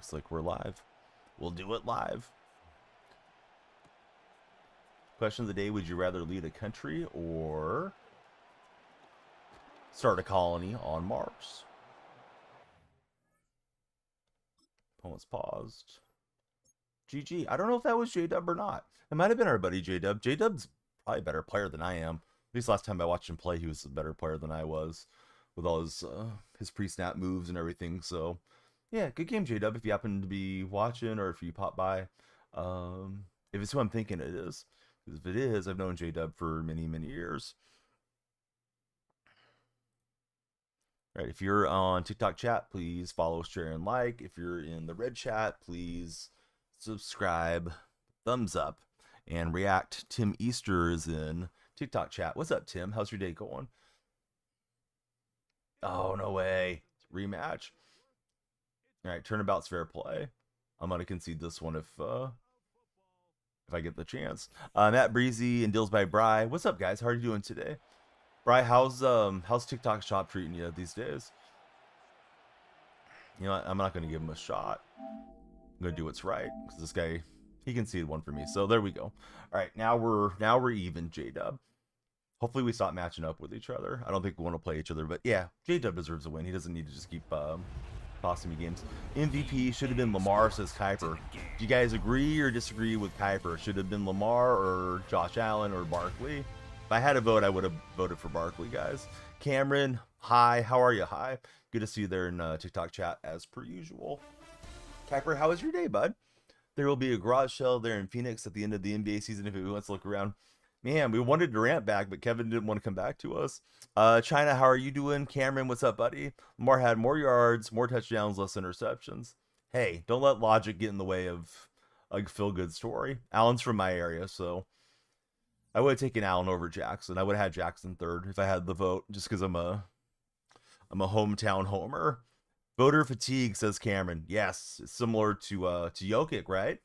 Looks like we're live. We'll do it live. Question of the day, would you rather lead a country or start a colony on Mars? Opponent's paused. GG. I don't know if that was J-Dub or not. It might have been our buddy J-Dub. J-Dub's probably a better player than I am. At least last time I watched him play, he was a better player than I was with all his pre-snap moves and everything. So, yeah, good game, J-Dub, if you happen to be watching or if you pop by. If it's who I'm thinking it is. Because if it is, I've known J-Dub for many, many years. All right, if you're on TikTok chat, please follow, share, and like. If you're in the red chat, please subscribe, thumbs up, and react. Tim Easter is in TikTok chat. What's up, Tim? How's your day going? Oh, no way. Rematch. All right, turnabout's fair play. I'm gonna concede this one if I get the chance. Matt Breezy and Deals by Bry. What's up, guys? How are you doing today? Bry, how's TikTok Shop treating you these days? You know what? I'm not gonna give him a shot. I'm gonna do what's right because this guy, he conceded one for me. So there we go. All right, now we're even, J-Dub. Hopefully we stop matching up with each other. I don't think we want to play each other, but yeah, J-Dub deserves a win. He doesn't need to just keep costing me games. MVP should have been Lamar, says Kuiper. Do you guys agree or disagree with Kuiper? Should have been Lamar or Josh Allen or Barkley? If I had a vote, I would have voted for Barkley, guys. Cameron, hi. How are you? Hi. Good to see you there in TikTok chat as per usual. Kuiper, how was your day, bud? There will be a garage sale there in Phoenix at the end of the NBA season if he wants to look around. Man, we wanted Durant back, but Kevin didn't want to come back to us. China, how are you doing? Cameron, what's up, buddy? Lamar had more yards, more touchdowns, less interceptions. Hey, don't let logic get in the way of a feel-good story. Allen's from my area, so I would have taken Allen over Jackson. I would have had Jackson third if I had the vote, just because I'm a hometown homer. Voter fatigue, says Cameron. Yes, it's similar to Jokic, right?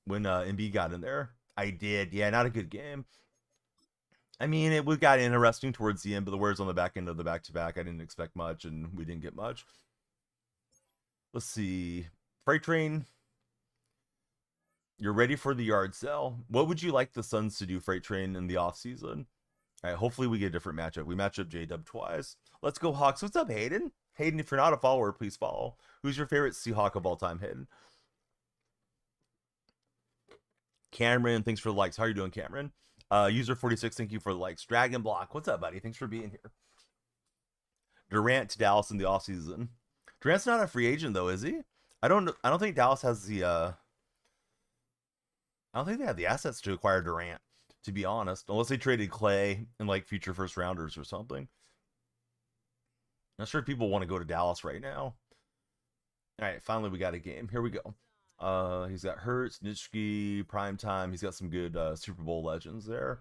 When Embiid got in there. I did. Yeah, not a good game. I mean, it got interesting towards the end, but the words on the back end of the back-to-back, I didn't expect much, and we didn't get much. Let's see. Freight Train, you're ready for the yard sale. What would you like the Suns to do, Freight Train, in the offseason? All right, hopefully we get a different matchup. We match up J-Dub twice. Let's go Hawks. What's up, Hayden? Hayden, if you're not a follower, please follow. Who's your favorite Seahawk of all time, Hayden? Cameron, thanks for the likes. How are you doing, Cameron? User 46, thank you for the likes. Dragon Block, what's up, buddy? Thanks for being here. Durant to Dallas in the offseason. Durant's not a free agent though, is he? I don't think Dallas has the I don't think they have the assets to acquire Durant, to be honest, unless they traded Clay and like future first rounders or something. Not sure if people want to go to Dallas right now. All right, finally we got a game. Here we go. He's got Hurts, Nitschke, Primetime. He's got some good Super Bowl legends there.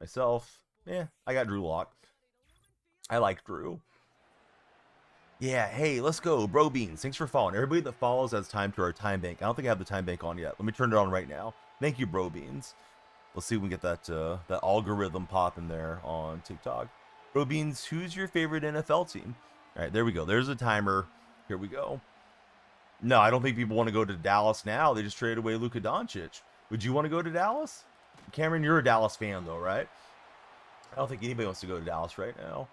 Myself, I got Drew Lock. I like Drew. Yeah, hey, let's go. Bro Beans, thanks for following. Everybody that follows has time to our time bank. I don't think I have the time bank on yet. Let me turn it on right now. Thank you, Bro Beans. Let's see if we can get that algorithm popping there on TikTok. Bro Beans, who's your favorite NFL team? All right, there we go. There's a timer. Here we go. No, I don't think people want to go to Dallas now. They just traded away Luka Doncic. Would you want to go to Dallas? Cameron, you're a Dallas fan, though, right? I don't think anybody wants to go to Dallas right now.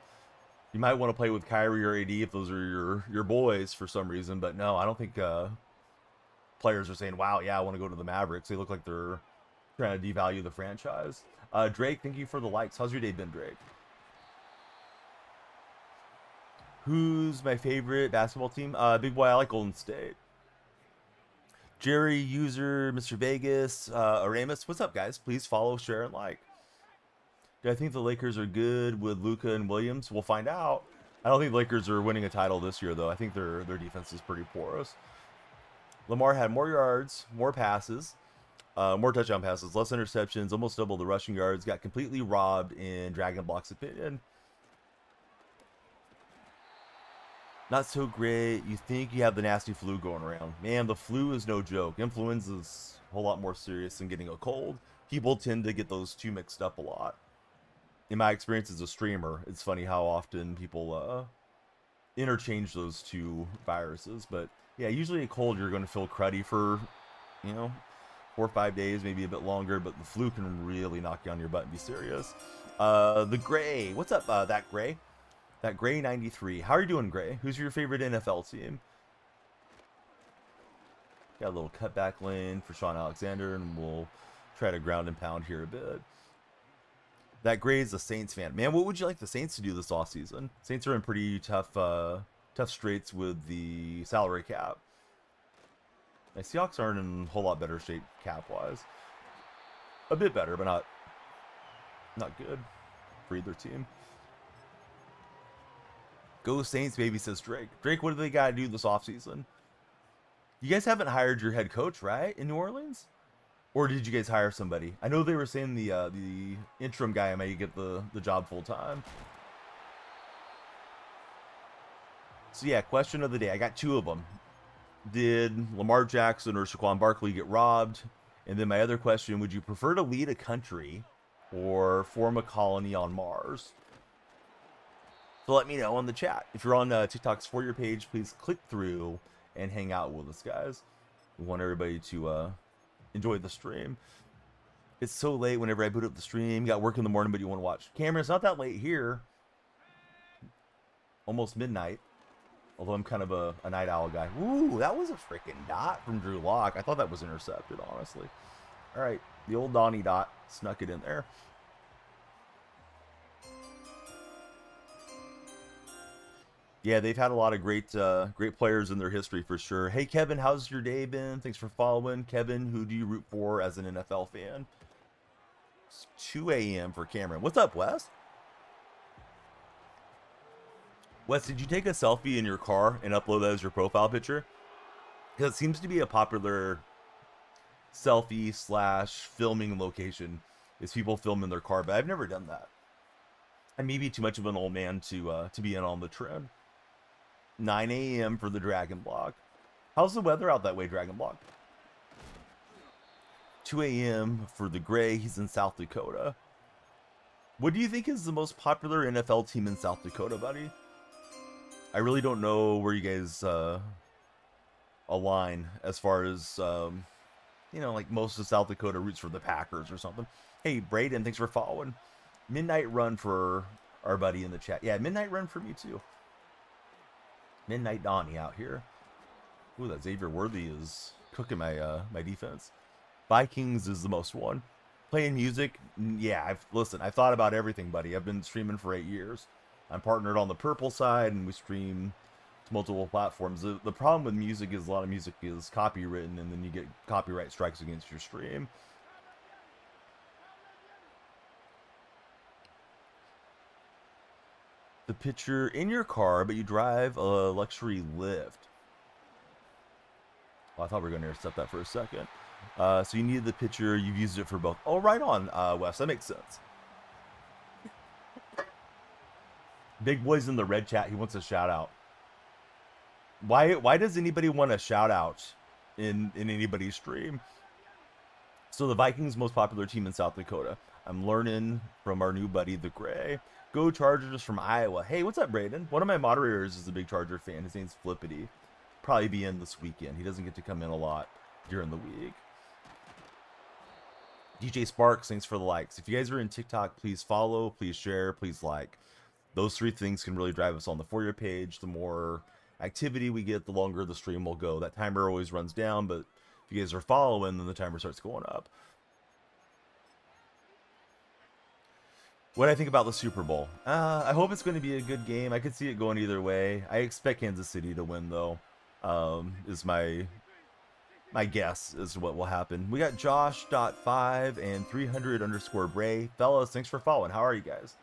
You might want to play with Kyrie or AD if those are your boys for some reason. But no, I don't think players are saying, wow, yeah, I want to go to the Mavericks. They look like they're trying to devalue the franchise. Drake, thank you for the likes. How's your day been, Drake? Who's my favorite basketball team? Big boy, I like Golden State. Jerry, user, Mr. Vegas, Aramis. What's up, guys? Please follow, share, and like. Do I think the Lakers are good with Luka and Williams? We'll find out. I don't think the Lakers are winning a title this year, though. I think their defense is pretty porous. Lamar had more yards, more passes, more touchdown passes, less interceptions, almost double the rushing yards. Got completely robbed in Dragon Block's opinion. Not so great. You think you have the nasty flu going around. Man, the flu is no joke. Influenza is a whole lot more serious than getting a cold. People tend to get those two mixed up a lot. In my experience as a streamer, it's funny how often people interchange those two viruses. But Yeah, usually a cold you're going to feel cruddy for, you know, 4 or 5 days, maybe a bit longer, but the flu can really knock you on your butt and be serious. The Gray. What's up, that Gray? That Gray 93. How are you doing, Gray? Who's your favorite NFL team? Got a little cutback lane for Sean Alexander, and we'll try to ground and pound here a bit. That Gray is a Saints fan. Man, what would you like the Saints to do this offseason? Saints are in pretty tough straits with the salary cap. The Seahawks aren't in a whole lot better shape cap-wise. A bit better, but not good for either team. Go Saints, baby, says Drake. Drake, what do they got to do this offseason? You guys haven't hired your head coach, right, in New Orleans? Or did you guys hire somebody? I know they were saying the interim guy may get the job full time. So yeah, question of the day. I got two of them. Did Lamar Jackson or Saquon Barkley get robbed? And then my other question, would you prefer to lead a country or form a colony on Mars? So let me know on the chat. If you're on TikTok's For Your page, please click through and hang out with us, guys. We want everybody to enjoy the stream. It's so late whenever I boot up the stream. You got work in the morning, but you want to watch. Cameron, it's not that late here. Almost midnight. Although I'm kind of a night owl guy. Ooh, that was a freaking dot from Drew Lock. I thought that was intercepted, honestly. All right, the old Donnie dot snuck it in there. Yeah, they've had a lot of great players in their history for sure. Hey, Kevin, how's your day been? Thanks for following. Kevin, who do you root for as an NFL fan? It's 2 a.m. for Cameron. What's up, Wes? Wes, did you take a selfie in your car and upload that as your profile picture? Because it seems to be a popular selfie / filming location is people film in their car, but I've never done that. I may be too much of an old man to be in on the trend. 9 a.m. for the Dragon Block. How's the weather out that way, Dragon Block? 2 a.m. for the Gray. He's in South Dakota. What do you think is the most popular NFL team in South Dakota, buddy? I really don't know where you guys align as far as, you know, like most of South Dakota roots for the Packers or something. Hey, Braden, thanks for following. Midnight run for our buddy in the chat. Yeah, midnight run for me too. Midnight Donnie out here. Ooh, that Xavier Worthy is cooking my my defense. Vikings is the most one. Playing music, yeah. I've thought about everything, buddy. I've been streaming for 8 years. I'm partnered on the Purple side, and we stream to multiple platforms. The problem with music is a lot of music is copywritten, and then you get copyright strikes against your stream. The picture in your car, but you drive a luxury Lyft. Well, I thought we were going to intercept that for a second. So you needed the picture. You've used it for both. Oh, right on, Wes. That makes sense. Big Boy's in the red chat. He wants a shout out. Why does anybody want a shout out in anybody's stream? So the Vikings' most popular team in South Dakota. I'm learning from our new buddy, the Gray. Go Chargers from Iowa. Hey, what's up, Braden? One of my moderators is a big Charger fan. His name's Flippity. Probably be in this weekend. He doesn't get to come in a lot during the week. DJ Sparks, thanks for the likes. If you guys are in TikTok, please follow, please share, please like. Those 3 things can really drive us on the For Your page. The more activity we get, the longer the stream will go. That timer always runs down, but if you guys are following, then the timer starts going up. What do I think about the Super Bowl? I hope it's going to be a good game. I could see it going either way. I expect Kansas City to win, though. Is my guess as to what will happen. We got Josh.5 and 300_Bray. Fellas, thanks for following. How are you guys?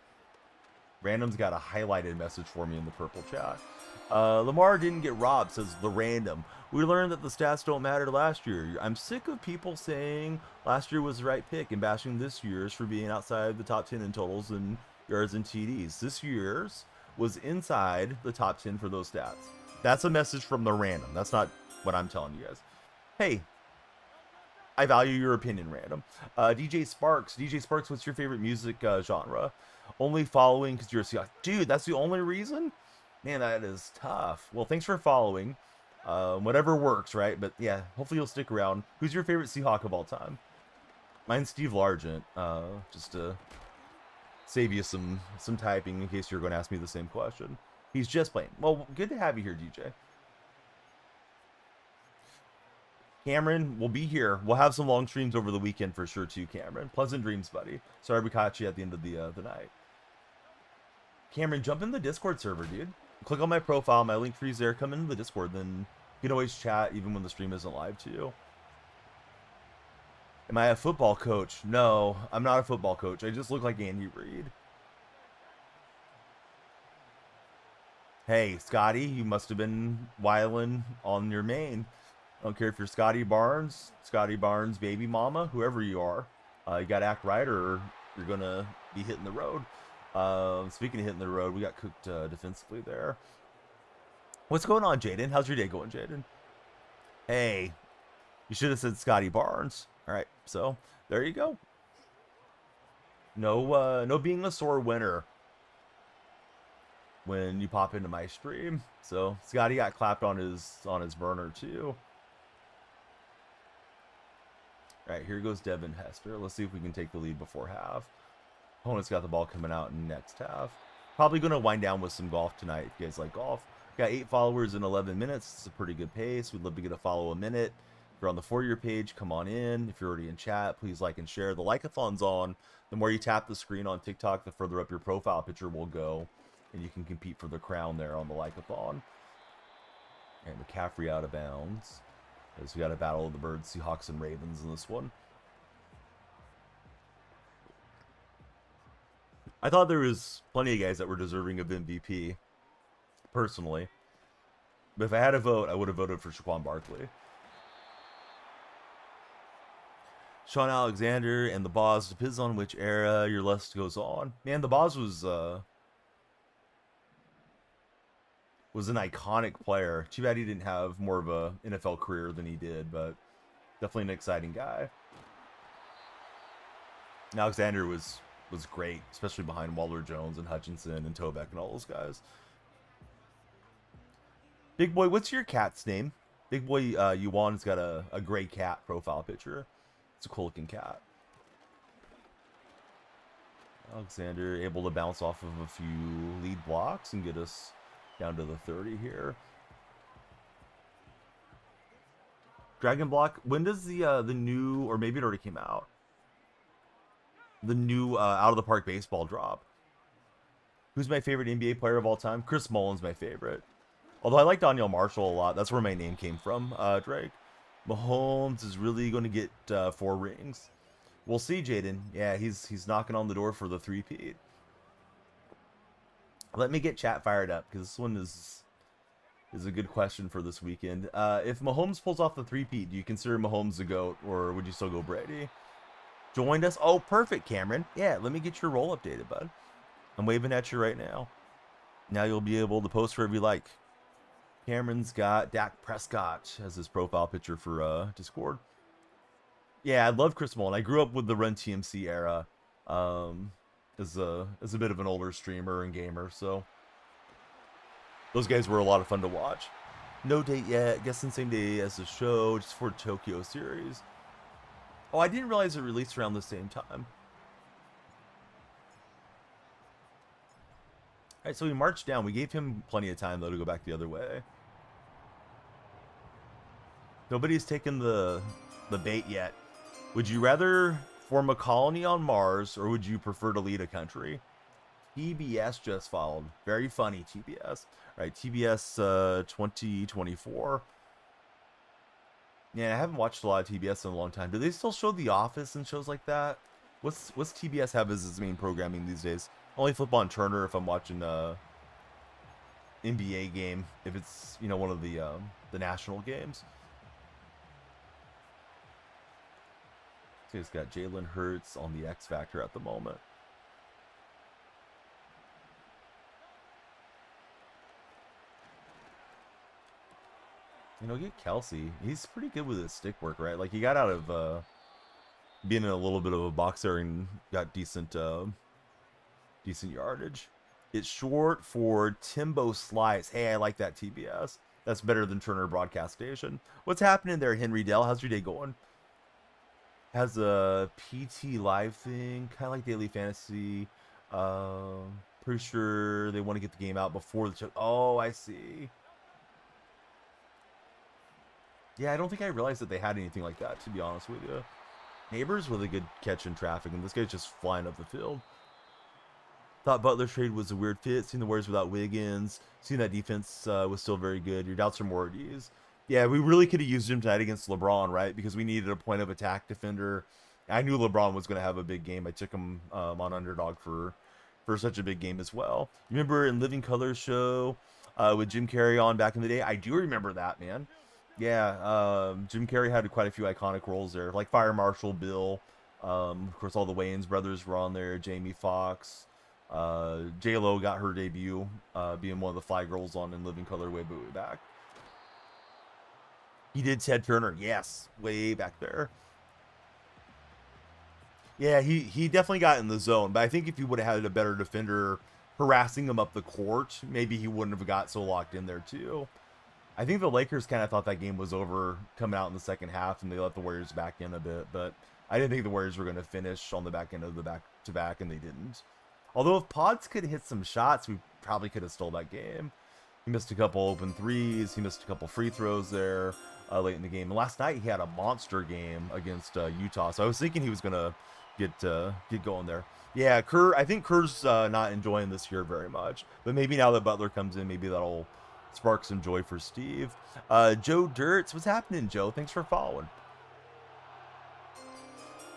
Random's got a highlighted message for me in the purple chat. Lamar didn't get robbed, says the Random. We learned that the stats don't matter last year. I'm sick of people saying last year was the right pick and bashing this year's for being outside the top 10 in totals and yards and TDs. This year's was inside the top 10 for those stats. That's a message from the Random. That's not what I'm telling you guys. Hey, I value your opinion, Random. DJ Sparks, what's your favorite music genre? Only following because you're a Seahawks. Dude, that's the only reason? Man, that is tough. Well, thanks for following. Whatever works, right? But yeah, hopefully you'll stick around. Who's your favorite Seahawk of all time? Mine's Steve Largent. Just to save you some typing in case you're going to ask me the same question. He's just playing. Well, good to have you here, DJ. Cameron, we'll be here. We'll have some long streams over the weekend for sure too, Cameron. Pleasant dreams, buddy. Sorry we caught you at the end of the night. Cameron, jump in the Discord server, dude. Click on my profile. My link tree's there. Come into the Discord. Then you can always chat even when the stream isn't live too. Am I a football coach? No, I'm not a football coach. I just look like Andy Reid. Hey, Scotty, you must have been whiling on your main. I don't care if you're Scotty Barnes, baby mama, whoever you are. You got to act right or you're going to be hitting the road. Speaking of hitting the road, we got cooked defensively there. What's going on, Jaden? How's your day going, Jaden? Hey, you should have said Scotty Barnes. All right, so there you go. No being a sore winner when you pop into my stream. So Scotty got clapped on his burner too. All right, here goes Devin Hester. Let's see if we can take the lead before half. Opponent's got the ball coming out in next half. Probably going to wind down with some golf tonight if you guys like golf. Got 8 followers in 11 minutes. It's a pretty good pace. We'd love to get a follow a minute. If you're on the For Your page, come on in. If you're already in chat, please like and share. The like-a-thon's on. The more you tap the screen on TikTok, the further up your profile picture will go. And you can compete for the crown there on the like-a-thon. And McCaffrey out of bounds. As we got a battle of the birds, Seahawks and Ravens in this one. I thought there was plenty of guys that were deserving of MVP, personally. But if I had a vote, I would have voted for Saquon Barkley. Sean Alexander and the Boz, depends on which era your list goes on. Man, the Boz was an iconic player. Too bad he didn't have more of a NFL career than he did, but definitely an exciting guy. And Alexander was great, especially behind Waller Jones and Hutchinson and Tobeck and all those guys. Big boy, what's your cat's name? Big boy Yuan's got a gray cat profile picture. It's a cool looking cat. Alexander able to bounce off of a few lead blocks and get us down to the 30 here. Dragon Block, when does the new, or maybe it already came out, the new Out of the Park baseball drop? Who's my favorite NBA player of all time? Chris Mullin's my favorite. Although I like Donyell Marshall a lot. That's where my name came from, Drake. Mahomes is really going to get 4 rings. We'll see, Jaden. Yeah, he's knocking on the door for the 3-peat. Let me get chat fired up, because this one is a good question for this weekend. If Mahomes pulls off the 3-peat, do you consider Mahomes the GOAT, or would you still go Brady? Joined us. Oh, perfect, Cameron. Yeah, let me get your role updated, bud. I'm waving at you right now. Now you'll be able to post wherever you like. Cameron's got Dak Prescott as his profile picture for Discord. Yeah, I love Chris Mullin. I grew up with the Run TMC era as a bit of an older streamer and gamer, so those guys were a lot of fun to watch. No date yet. Guessing same day as the show, just for Tokyo series. Oh, I didn't realize it released around the same time. Alright, so we marched down. We gave him plenty of time, though, to go back the other way. Nobody's taken the bait yet. Would you rather form a colony on Mars, or would you prefer to lead a country? TBS just followed. Very funny, TBS. Alright, TBS 2024. Yeah, I haven't watched a lot of TBS in a long time. Do they still show The Office and shows like that? What's TBS have as its main programming these days? I only flip on Turner if I'm watching a NBA game, if it's, you know, one of the national games. So he's got Jalen Hurts on the X Factor at the moment. You know, get Kelsey. He's pretty good with his stick work, right? Like, he got out of being in a little bit of a boxer and got decent yardage. It's short for Timbo Slice. Hey, I like that, TBS. That's better than Turner Broadcast Station. What's happening there, Henry Dell? How's your day going? Has a PT live thing, kind of like Daily Fantasy. Pretty sure they want to get the game out before the show. Oh, I see. Yeah, I don't think I realized that they had anything like that, to be honest with you. Neighbors with a good catch in traffic, and this guy's just flying up the field. Thought Butler's trade was a weird fit. Seen the Warriors without Wiggins. Seen that defense was still very good. Your doubts are more at ease. Yeah, we really could have used him tonight against LeBron, right? Because we needed a point of attack defender. I knew LeBron was going to have a big game. I took him on underdog for such a big game as well. You remember in Living Colors show with Jim Carrey on back in the day? I do remember that, man. Yeah, Jim Carrey had quite a few iconic roles there, like Fire Marshal Bill. Of course, all the Wayans brothers were on there. Jamie Foxx. J-Lo got her debut being one of the Fly Girls on In Living Color way back. He did Ted Turner, yes, way back there. Yeah, he definitely got in the zone, but I think if he would have had a better defender harassing him up the court, maybe he wouldn't have got so locked in there too. I think the Lakers kind of thought that game was over coming out in the second half, and they let the Warriors back in a bit, but I didn't think the Warriors were going to finish on the back end of the back-to-back, and they didn't. Although if Pods could hit some shots, we probably could have stole that game. He missed a couple open threes. He missed a couple free throws there late in the game. And last night he had a monster game against Utah, so I was thinking he was going to get going there. Yeah, I think Kerr's not enjoying this year very much, but maybe now that Butler comes in, maybe that'll spark some joy for Steve. Joe Dirts, what's happening, Joe? Thanks for following.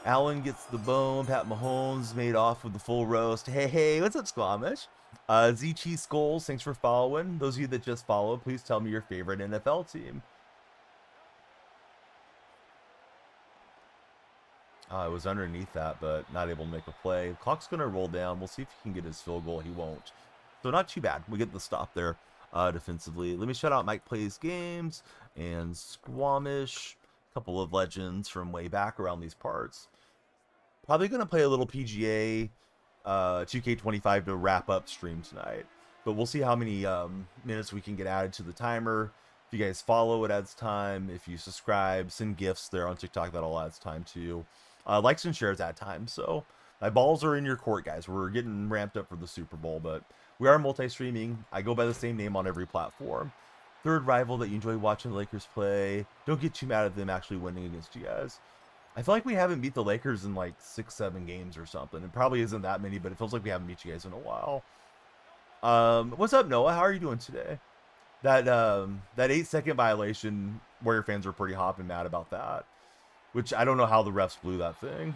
Allen gets the bone. Pat Mahomes made off with the full roast. Hey, what's up, Squamish? Z Cheese Skulls, thanks for following. Those of you that just follow, please tell me your favorite NFL team. I was underneath that, but not able to make a play. Clock's going to roll down. We'll see if he can get his field goal. He won't. So not too bad. We get the stop there defensively. Let me shout out Mike Plays Games and Squamish. A couple of legends from way back around these parts. Probably going to play a little PGA 2K25 to wrap up stream tonight. But we'll see how many minutes we can get added to the timer. If you guys follow, it adds time. If you subscribe, send gifts there on TikTok, that all adds time too. Likes and shares add time. So my balls are in your court, guys. We're getting ramped up for the Super Bowl, but we are multi-streaming. I go by the same name on every platform. Third rival that you enjoy watching the Lakers play. Don't get too mad at them actually winning against you guys. I feel like we haven't beat the Lakers in like 6-7 games or something. It probably isn't that many, but it feels like we haven't beat you guys in a while. What's up, Noah? How are you doing today? That 8-second violation, Warrior fans were pretty hopping mad about that. Which I don't know how the refs blew that thing.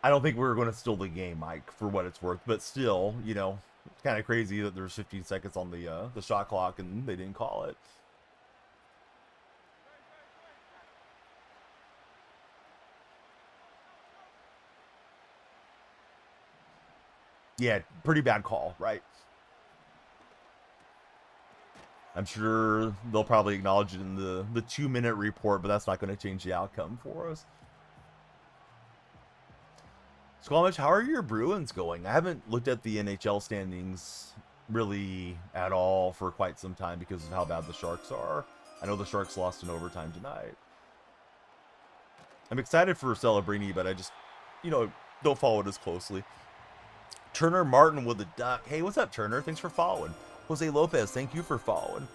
I don't think we were going to steal the game, Mike, for what it's worth. But still, you know, it's kind of crazy that there's 15 seconds on the shot clock and they didn't call it. Yeah, pretty bad call, right? I'm sure they'll probably acknowledge it in the 2-minute report, but that's not going to change the outcome for us. Squamish, how are your Bruins going? I haven't looked at the NHL standings really at all for quite some time because of how bad the Sharks are. I know the Sharks lost in overtime tonight. I'm excited for Celebrini, but I just, you know, don't follow it as closely. Turner Martin with a duck. Hey, what's up, Turner? Thanks for following. Jose Lopez, thank you for following.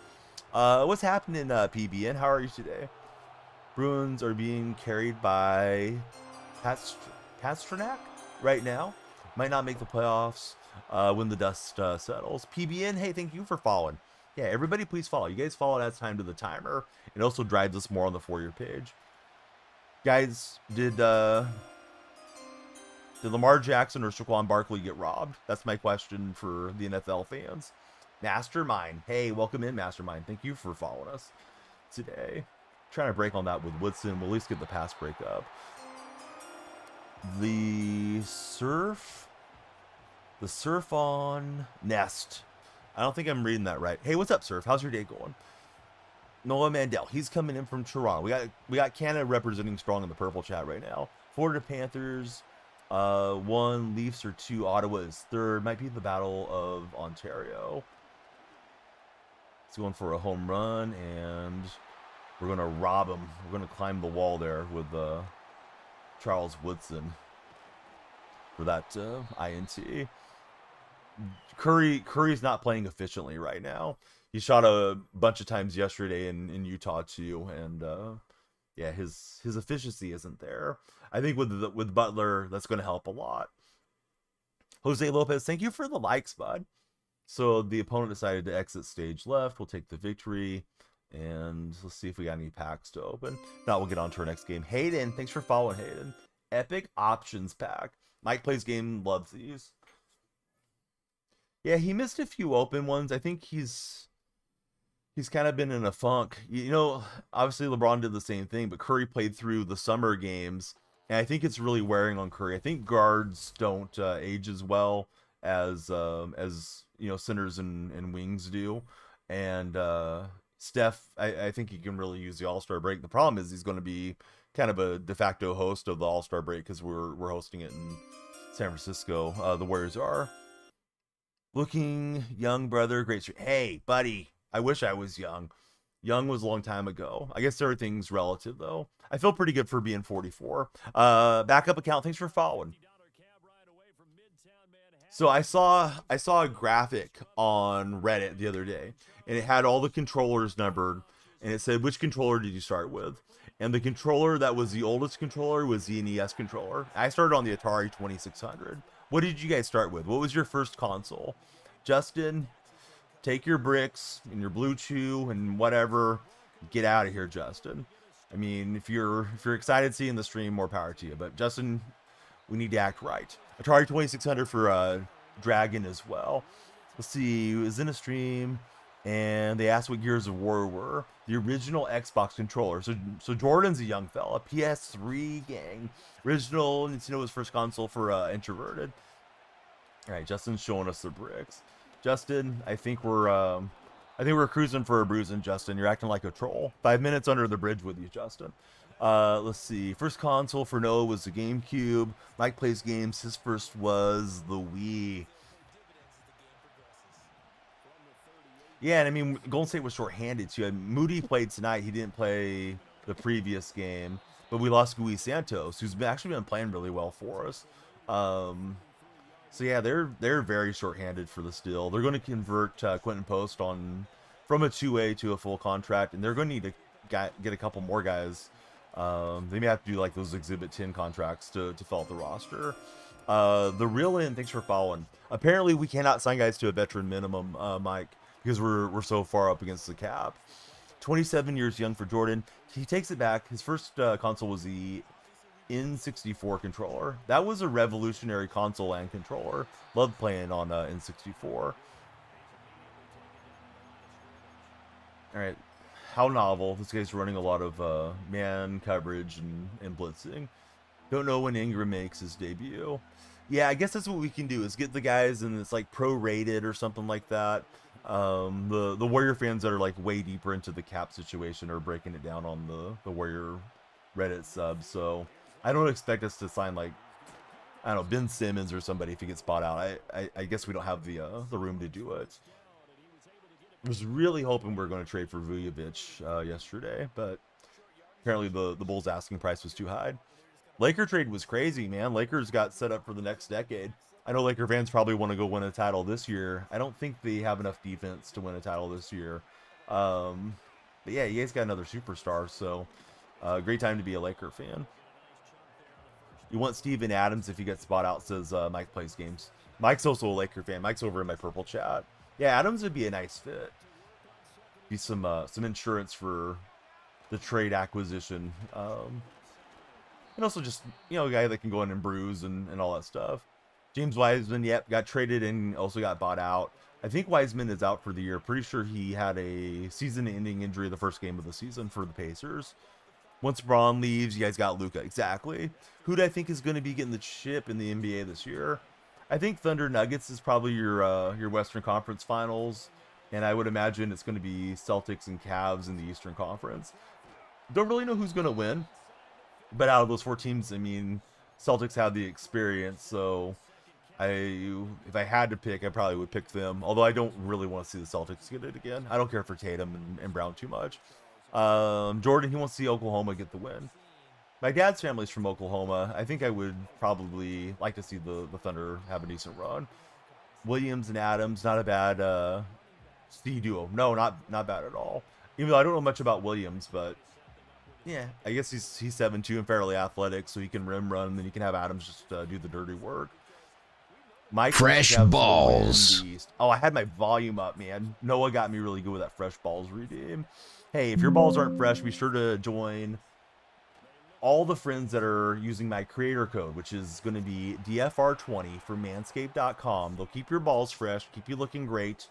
What's happening, PBN? How are you today? Bruins are being carried by Pasternak right now. Might not make the playoffs when the dust settles. PBN, hey, thank you for following. Yeah, everybody please follow. You guys follow, adds time to the timer. It also drives us more on the For You page. Guys, did Lamar Jackson or Saquon Barkley get robbed? That's my question for the NFL fans. Mastermind. Hey, welcome in, Mastermind. Thank you for following us today. Trying to break on that with Woodson. We'll at least get the pass break up. The surf on Nest. I don't think I'm reading that right. Hey, what's up, Surf? How's your day going? Noah Mandel. He's coming in from Toronto. We got Canada representing strong in the purple chat right now. Florida Panthers 1, Leafs are 2, Ottawa is 3rd. Might be the Battle of Ontario. He's going for a home run, and we're going to rob him. We're going to climb the wall there with Charles Woodson for that INT. Curry's not playing efficiently right now. He shot a bunch of times yesterday in Utah too, and yeah, his efficiency isn't there. I think with Butler, that's going to help a lot. Jose Lopez, thank you for the likes, bud. So the opponent decided to exit stage left. We'll take the victory, and let's see if we got any packs to open. Now we'll get on to our next game. Hayden, thanks for following, Hayden. Epic Options Pack. Mike Plays Game loves these. Yeah, he missed a few open ones. I think he's kind of been in a funk. You know, obviously LeBron did the same thing, but Curry played through the summer games, and I think it's really wearing on Curry. I think guards don't age as well as you know, centers and wings do. And Steph, I think he can really use the All-Star break. The problem is he's going to be kind of a de facto host of the All-Star break because we're hosting it in San Francisco. The Warriors are. Looking young, brother. Great streak. Hey, buddy. I wish I was young. Young was a long time ago. I guess everything's relative, though. I feel pretty good for being 44. Backup account. Thanks for following. So I saw a graphic on Reddit the other day, and it had all the controllers numbered, and it said, which controller did you start with? And the controller that was the oldest controller was the NES controller. I started on the Atari 2600. What did you guys start with? What was your first console? Justin, take your bricks and your Blue Chew and whatever. Get out of here, Justin. I mean, if you're excited seeing the stream, more power to you. But Justin, we need to act right. Atari 2600 for Dragon as well. Let's see, it was in a stream, and they asked what Gears of War were. The original Xbox controller. So Jordan's a young fella. PS3 gang. Original Nintendo's first console for introverted. All right, Justin's showing us the bricks. Justin, I think we're cruising for a bruising. Justin, you're acting like a troll. 5 minutes under the bridge with you, Justin. Let's see. First console for Noah was the GameCube. Mike Plays Games. His first was the Wii. Yeah, and I mean, Golden State was shorthanded too. Moody played tonight. He didn't play the previous game, but we lost Gui Santos, who's actually been playing really well for us. So yeah, they're very shorthanded for the Steel. They're going to convert Quentin Post from a 2A to a full contract, and they're going to need to get a couple more guys. They may have to do like those Exhibit 10 contracts to fill out the roster. The Real In, thanks for following. Apparently, we cannot sign guys to a veteran minimum, Mike, because we're so far up against the cap. 27 years young for Jordan. He takes it back. His first console was the N64 controller. That was a revolutionary console and controller. Loved playing on N64. All right. How novel. This guy's running a lot of man coverage and blitzing. Don't know when Ingram makes his debut. Yeah, I guess that's what we can do, is get the guys and it's like prorated or something like that. The Warrior fans that are like way deeper into the cap situation are breaking it down on the Warrior Reddit sub. So I don't expect us to sign like, I don't know, Ben Simmons or somebody if he gets bought out. I guess we don't have the room to do it. I was really hoping we were going to trade for Vujovic yesterday, but apparently the Bulls' asking price was too high. Laker trade was crazy, man. Lakers got set up for the next decade. I know Laker fans probably want to go win a title this year. I don't think they have enough defense to win a title this year. But yeah, you guys got another superstar, so great time to be a Laker fan. You want Steven Adams if he gets bought out, says Mike Plays Games. Mike's also a Laker fan. Mike's over in my purple chat. Yeah, Adams would be a nice fit. Be some insurance for the trade acquisition. And also just, you know, a guy that can go in and bruise and all that stuff. James Wiseman, yep, got traded and also got bought out. I think Wiseman is out for the year. Pretty sure he had a season-ending injury the first game of the season for the Pacers. Once Braun leaves, you guys got Luka. Exactly. Who do I think is going to be getting the chip in the NBA this year? I think Thunder Nuggets is probably your Western Conference Finals, and I would imagine it's going to be Celtics and Cavs in the Eastern Conference. Don't really know who's going to win, but out of those four teams, I mean, Celtics have the experience, so If I had to pick, I probably would pick them. Although I don't really want to see the Celtics get it again. I don't care for Tatum and Brown too much. Jordan, he wants to see Oklahoma get the win. My dad's family's from Oklahoma. I think I would probably like to see the Thunder have a decent run. Williams and Adams, not a bad C duo. No, not bad at all. Even though I don't know much about Williams, but yeah, I guess he's 7'2" and fairly athletic, so he can rim run, and then you can have Adams just do the dirty work. Mike Fresh balls. Oh, I had my volume up, man. Noah got me really good with that fresh balls redeem. Hey, if your balls aren't fresh, be sure to join all the friends that are using my creator code, which is going to be DFR20 for manscaped.com. They'll keep your balls fresh, keep you looking great.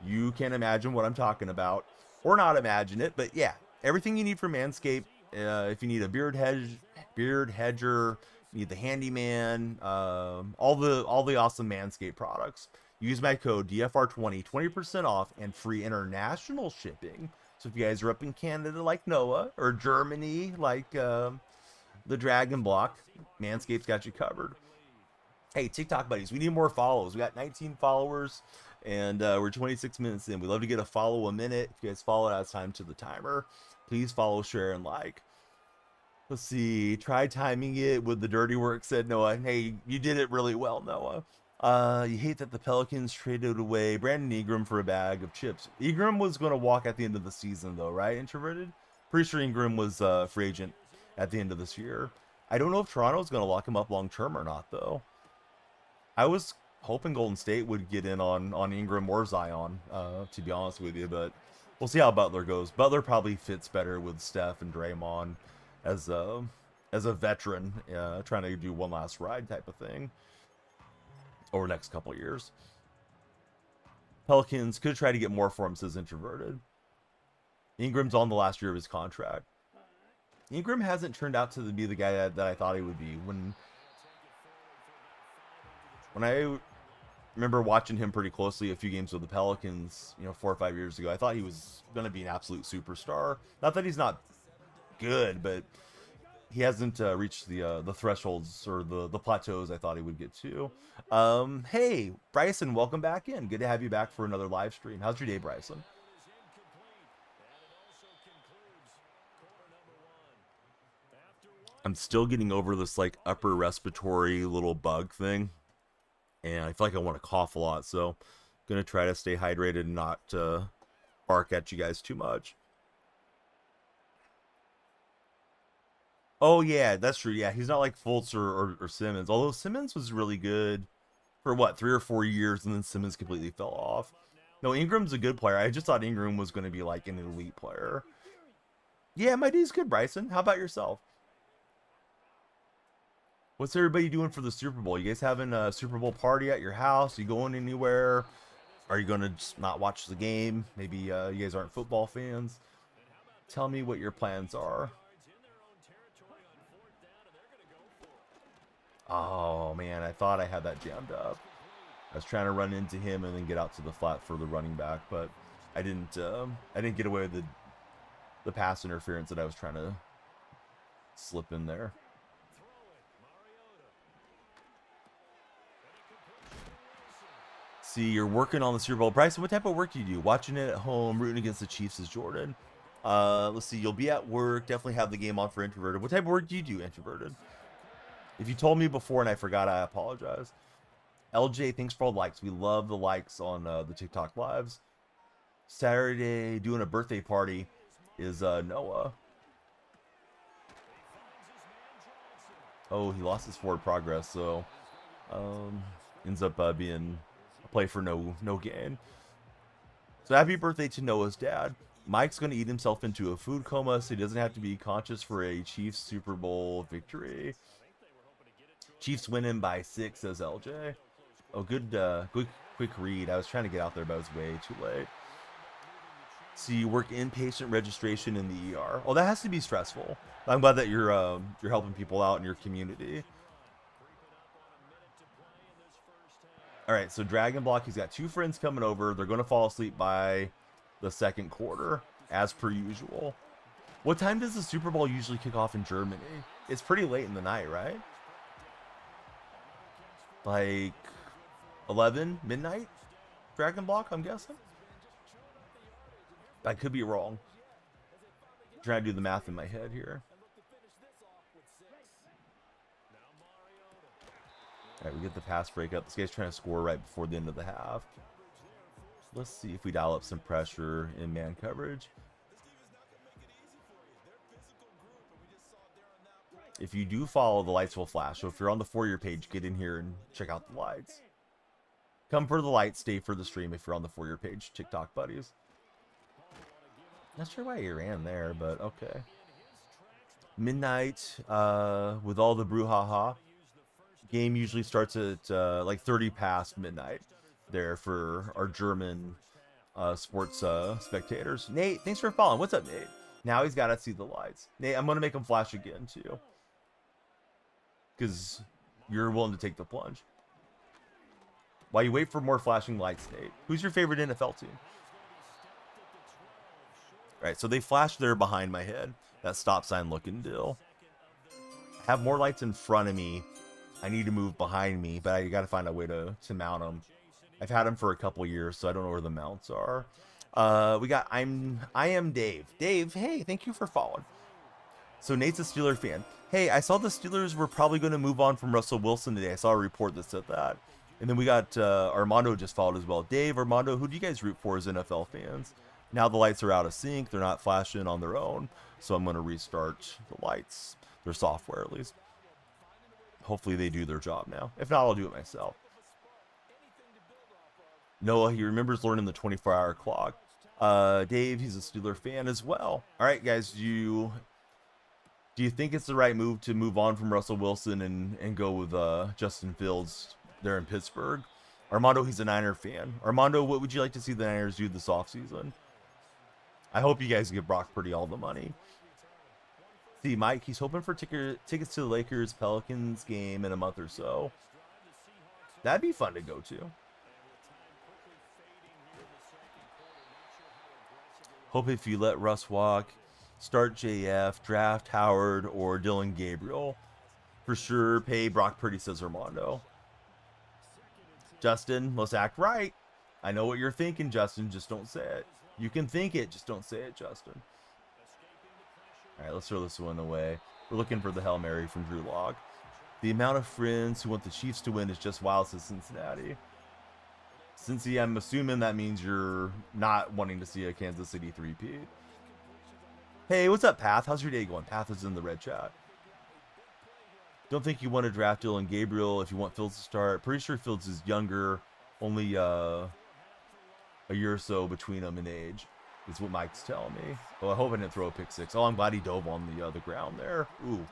You can imagine what I'm talking about, or not imagine it, but yeah, everything you need for Manscaped. If you need a beard hedger, you need the handyman, all the awesome Manscaped products. Use my code DFR20, 20% off and free international shipping. So if you guys are up in Canada like Noah, or Germany like the Dragon Block, Manscaped's got you covered. Hey, TikTok buddies, we need more follows. We got 19 followers, and we're 26 minutes in. We love to get a follow a minute. If you guys follow, it adds time to the timer. Please follow, share, and like. Let's see. Try timing it with the dirty work, said Noah. Hey, you did it really well, Noah. You hate that the Pelicans traded away Brandon Ingram for a bag of chips. Ingram was going to walk at the end of the season, though, right, Introverted? Pretty sure Ingram was free agent at the end of this year. I don't know if Toronto's going to lock him up long-term or not, though. I was hoping Golden State would get in on Ingram or Zion, to be honest with you, but we'll see how Butler goes. Butler probably fits better with Steph and Draymond as a veteran, trying to do one last ride type of thing over the next couple of years. Pelicans could try to get more for him, says Introverted. Ingram's on the last year of his contract. Ingram hasn't turned out to be the guy that I thought he would be. When I remember watching him pretty closely a few games with the Pelicans, 4 or 5 years ago, I thought he was going to be an absolute superstar. Not that he's not good, but he hasn't reached the thresholds or the plateaus I thought he would get to. Hey, Bryson, welcome back in. Good to have you back for another live stream. How's your day, Bryson? I'm still getting over this like upper respiratory little bug thing, and I feel like I want to cough a lot, so gonna try to stay hydrated and not bark at you guys too much. Oh yeah, that's true. Yeah, he's not like Fultz or Simmons, although Simmons was really good for what, 3 or 4 years, and then Simmons completely fell off. No, Ingram's a good player. I just thought Ingram was going to be like an elite player. Yeah, my day's good, Bryson. How about yourself? What's everybody doing for the Super Bowl? You guys having a Super Bowl party at your house? You going anywhere? Are you going to just not watch the game? Maybe you guys aren't football fans. Tell me what your plans are. Oh, man, I thought I had that jammed up. I was trying to run into him and then get out to the flat for the running back, but I didn't get away with the pass interference that I was trying to slip in there. See, you're working on the Super Bowl. Bryson, what type of work do you do? Watching it at home, rooting against the Chiefs is Jordan. Let's see, you'll be at work, definitely have the game on for Introverted. What type of work do you do, Introverted? If you told me before and I forgot, I apologize. LJ, thanks for all the likes. We love the likes on the TikTok lives. Saturday, doing a birthday party is Noah. Oh, he lost his forward progress, so ends up being a play for no gain. So happy birthday to Noah's dad. Mike's going to eat himself into a food coma, so he doesn't have to be conscious for a Chiefs Super Bowl victory. Chiefs winning by 6, says LJ. Oh, good quick read. I was trying to get out there, but I was way too late. So you work inpatient registration in the ER. Oh, that has to be stressful. I'm glad that you're helping people out in your community. All right, so Dragon Block, he's got 2 friends coming over. They're going to fall asleep by the second quarter, as per usual. What time does the Super Bowl usually kick off in Germany? It's pretty late in the night, right? Like 11 midnight Dragon Block, I'm guessing. I could be wrong. I'm trying to do the math in my head here. All right, we get the pass breakup. This guy's trying to score right before the end of the half. Let's see if we dial up some pressure in man coverage. If you do follow, the lights will flash. So if you're on the For You page, get in here and check out the lights. Come for the lights, stay for the stream if you're on the For You page, TikTok buddies. Not sure why you ran there, but okay. Midnight with all the brouhaha. Game usually starts at like 30 past midnight there for our German sports spectators. Nate, thanks for following. What's up, Nate? Now he's got to see the lights. Nate, I'm going to make him flash again, too. Because you're willing to take the plunge. While you wait for more flashing lights, Nate, who's your favorite NFL team? All right, so they flashed there behind my head. That stop sign looking deal. I have more lights in front of me. I need to move behind me, but I got to find a way to mount them. I've had them for a couple years, so I don't know where the mounts are. We got I am Dave. Dave, hey, thank you for following. So Nate's a Steeler fan. Hey, I saw the Steelers were probably going to move on from Russell Wilson today. I saw a report that said that. And then we got Armando just followed as well. Dave, Armando, who do you guys root for as NFL fans? Now the lights are out of sync. They're not flashing on their own. So I'm going to restart the lights. Their software, at least. Hopefully they do their job now. If not, I'll do it myself. Noah, he remembers learning the 24-hour clock. Dave, he's a Steeler fan as well. All right, guys, do you think it's the right move to move on from Russell Wilson and go with Justin Fields there in Pittsburgh? Armando, he's a Niner fan. Armando, what would you like to see the Niners do this offseason? I hope you guys give Brock Purdy all the money. See, Mike, he's hoping for tickets to the Lakers-Pelicans game in a month or so. That'd be fun to go to. Hope if you let Russ walk, start JF, draft Howard or Dylan Gabriel. For sure, pay Brock Purdy, says Armando. Justin, let's act right. I know what you're thinking, Justin. Just don't say it. You can think it, just don't say it, Justin. All right, let's throw this one away. We're looking for the Hail Mary from Drew Log. The amount of friends who want the Chiefs to win is just wild, says Cincinnati. Cincy, I'm assuming that means you're not wanting to see a Kansas City three-peat. Hey, what's up, Path? How's your day going? Path is in the red chat. Don't think you want to draft Dylan Gabriel if you want Fields to start. Pretty sure Fields is younger, only a year or so between them in age. Is what Mike's telling me. Well, I hope I didn't throw a pick six. Oh, I'm glad he dove on the ground there. Ooh.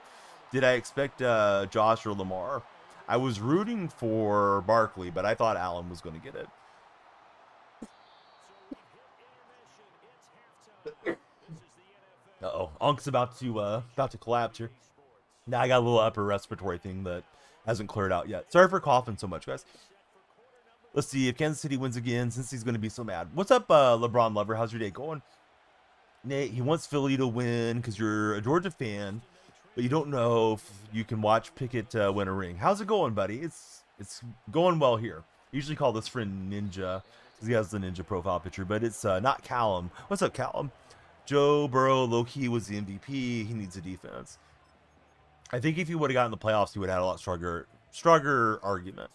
Did I expect Josh or Lamar? I was rooting for Barkley, but I thought Allen was going to get it. Uh-oh. Unk's about to collapse here. Now I got a little upper respiratory thing that hasn't cleared out yet. Sorry for coughing so much, guys. Let's see if Kansas City wins again, since he's going to be so mad. What's up, LeBron Lover? How's your day going? Nate, he wants Philly to win because you're a Georgia fan, but you don't know if you can watch Pickett win a ring. How's it going, buddy? It's going well here. I usually call this friend Ninja because he has the Ninja profile picture, but it's not Callum. What's up, Callum? Joe Burrow, low-key, was the MVP. He needs a defense. I think if he would have gotten the playoffs, he would have had a lot stronger argument.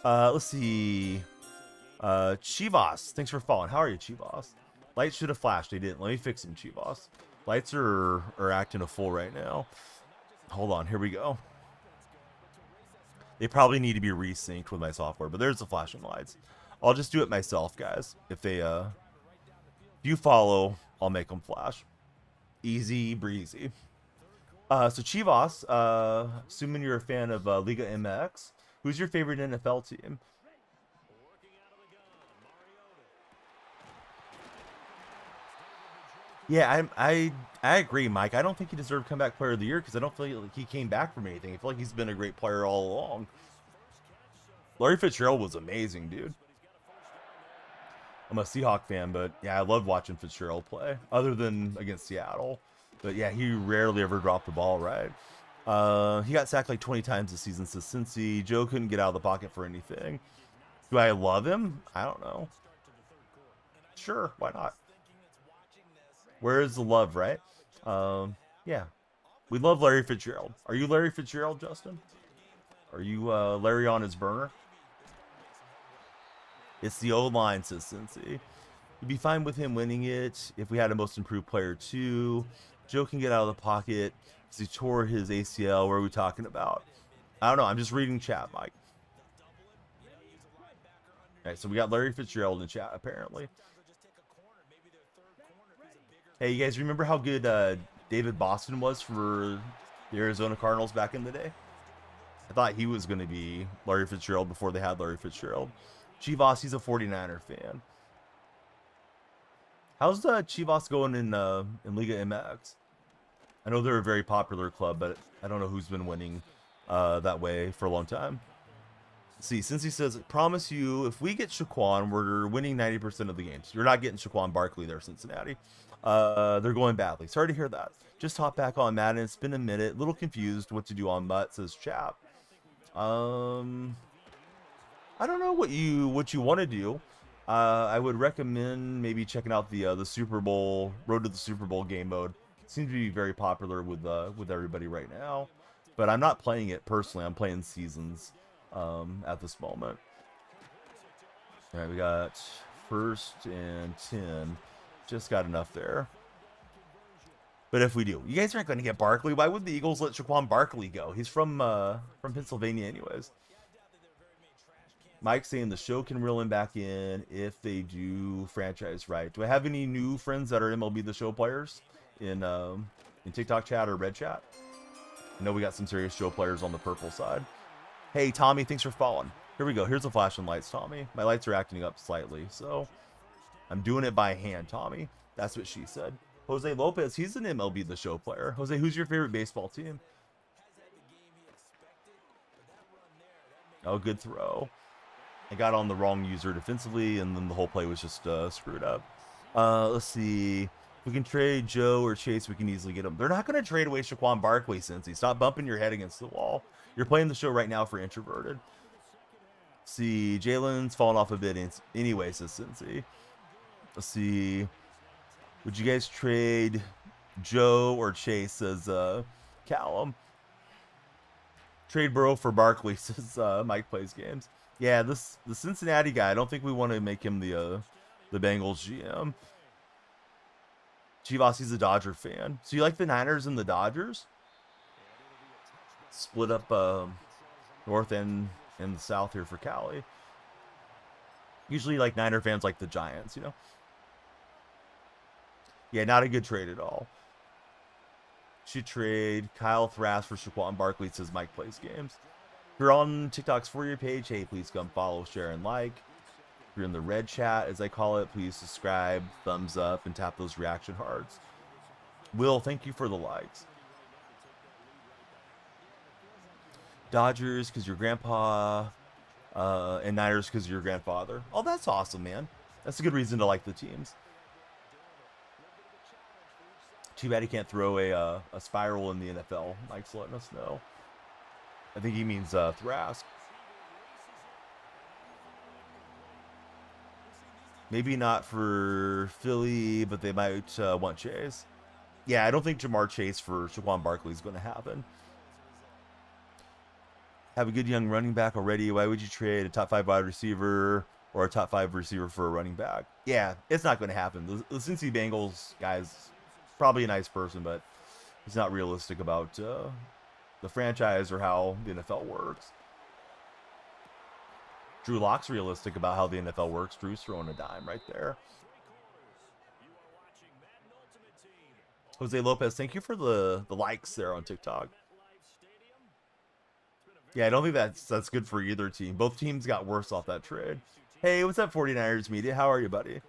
Let's see. Chivas, thanks for following. How are you, Chivas? Lights should have flashed. They didn't. Let me fix them, Chivas. Lights are acting a fool right now. Hold on. Here we go. They probably need to be resynced with my software, but there's the flashing lights. I'll just do it myself, guys. If you follow, I'll make them flash. Easy breezy. So Chivas, assuming you're a fan of Liga MX, who's your favorite NFL team? Yeah, I agree, Mike. I don't think he deserved comeback player of the year because I don't feel like he came back from anything. I feel like he's been a great player all along. Larry Fitzgerald was amazing, dude. I'm a Seahawk fan, but yeah, I love watching Fitzgerald play, other than against Seattle. But yeah, he rarely ever dropped the ball, right? He got sacked like 20 times this season, says Cincy. Joe couldn't get out of the pocket for anything. Do I love him? I don't know. Sure, why not? Where is the love, right? Yeah. We love Larry Fitzgerald. Are you Larry Fitzgerald, Justin? Are you Larry on his burner? It's the O-line, says Cincy. You'd be fine with him winning it if we had a most improved player too. Joe can get out of the pocket because he tore his ACL. What are we talking about? I don't know. I'm just reading chat, Mike. All right, so we got Larry Fitzgerald in chat, apparently. Hey, you guys remember how good David Boston was for the Arizona Cardinals back in the day? I thought he was going to be Larry Fitzgerald before they had Larry Fitzgerald. Chivas, he's a 49er fan. How's Chivas going in Liga MX? I know they're a very popular club, but I don't know who's been winning that way for a long time. See, since he says, promise you, if we get Shaquan, we're winning 90% of the games. You're not getting Shaquan Barkley there, Cincinnati. They're going badly. Sorry to hear that. Just hop back on Madden. It's been a minute. A little confused what to do on Mutt, says Chap. I don't know what you want to do. I would recommend maybe checking out the Super Bowl Road to the Super Bowl game mode. It seems to be very popular with everybody right now, but I'm not playing it personally. I'm playing seasons at this moment. All right, we got 1st and 10. Just got enough there. But if we do, you guys aren't going to get Barkley. Why would the Eagles let Shaquan Barkley go? He's from Pennsylvania anyways. Mike saying the show can reel him back in if they do franchise right. Do I have any new friends that are MLB The Show players in TikTok chat or Red chat? I know we got some serious show players on the purple side. Hey, Tommy, thanks for following. Here we go. Here's the flashing lights, Tommy. My lights are acting up slightly, so I'm doing it by hand, Tommy. That's what she said. Jose Lopez, he's an MLB The Show player. Jose, who's your favorite baseball team? Oh, good throw. I got on the wrong user defensively, and then the whole play was just screwed up. Let's see. If we can trade Joe or Chase, we can easily get him. They're not going to trade away Shaquan Barkley, Cincy. Stop bumping your head against the wall. You're playing the show right now for Introverted. See, Jalen's falling off a bit anyway, says Cincy. Let's see. Would you guys trade Joe or Chase, says Callum. Trade Burrow for Barkley, says Mike Plays Games. Yeah, the Cincinnati guy, I don't think we want to make him the Bengals GM. Chivas, he's a Dodger fan. So you like the Niners and the Dodgers? Split up north and the south here for Cali. Usually like Niner fans like the Giants, you know? Yeah, not a good trade at all. Should trade Kyle Thras for Shaquan Barkley, says Mike Plays Games. If you're on TikTok's For You page, hey, please come follow, share, and like. If you're in the red chat, as I call it, please subscribe, thumbs up, and tap those reaction hearts. Will, thank you for the likes. Dodgers, because your grandpa, and Niners, because your grandfather. Oh, that's awesome, man. That's a good reason to like the teams. Too bad he can't throw a spiral in the NFL. Mike's letting us know. I think he means Thrask. Maybe not for Philly, but they might want Chase. Yeah, I don't think Jamar Chase for Shaquan Barkley is going to happen. Have a good young running back already. Why would you trade a top 5 wide receiver or a top 5 receiver for a running back? Yeah, it's not going to happen. The Cincy Bengals guy's probably a nice person, but he's not realistic about the franchise or how the NFL works. Drew Lock's realistic about how the NFL works. Drew's throwing a dime right there. Jose Lopez, thank you for the likes there on TikTok. Yeah, I don't think that's good for either team. Both teams got worse off that trade. Hey, what's up, 49ers Media? How are you, buddy?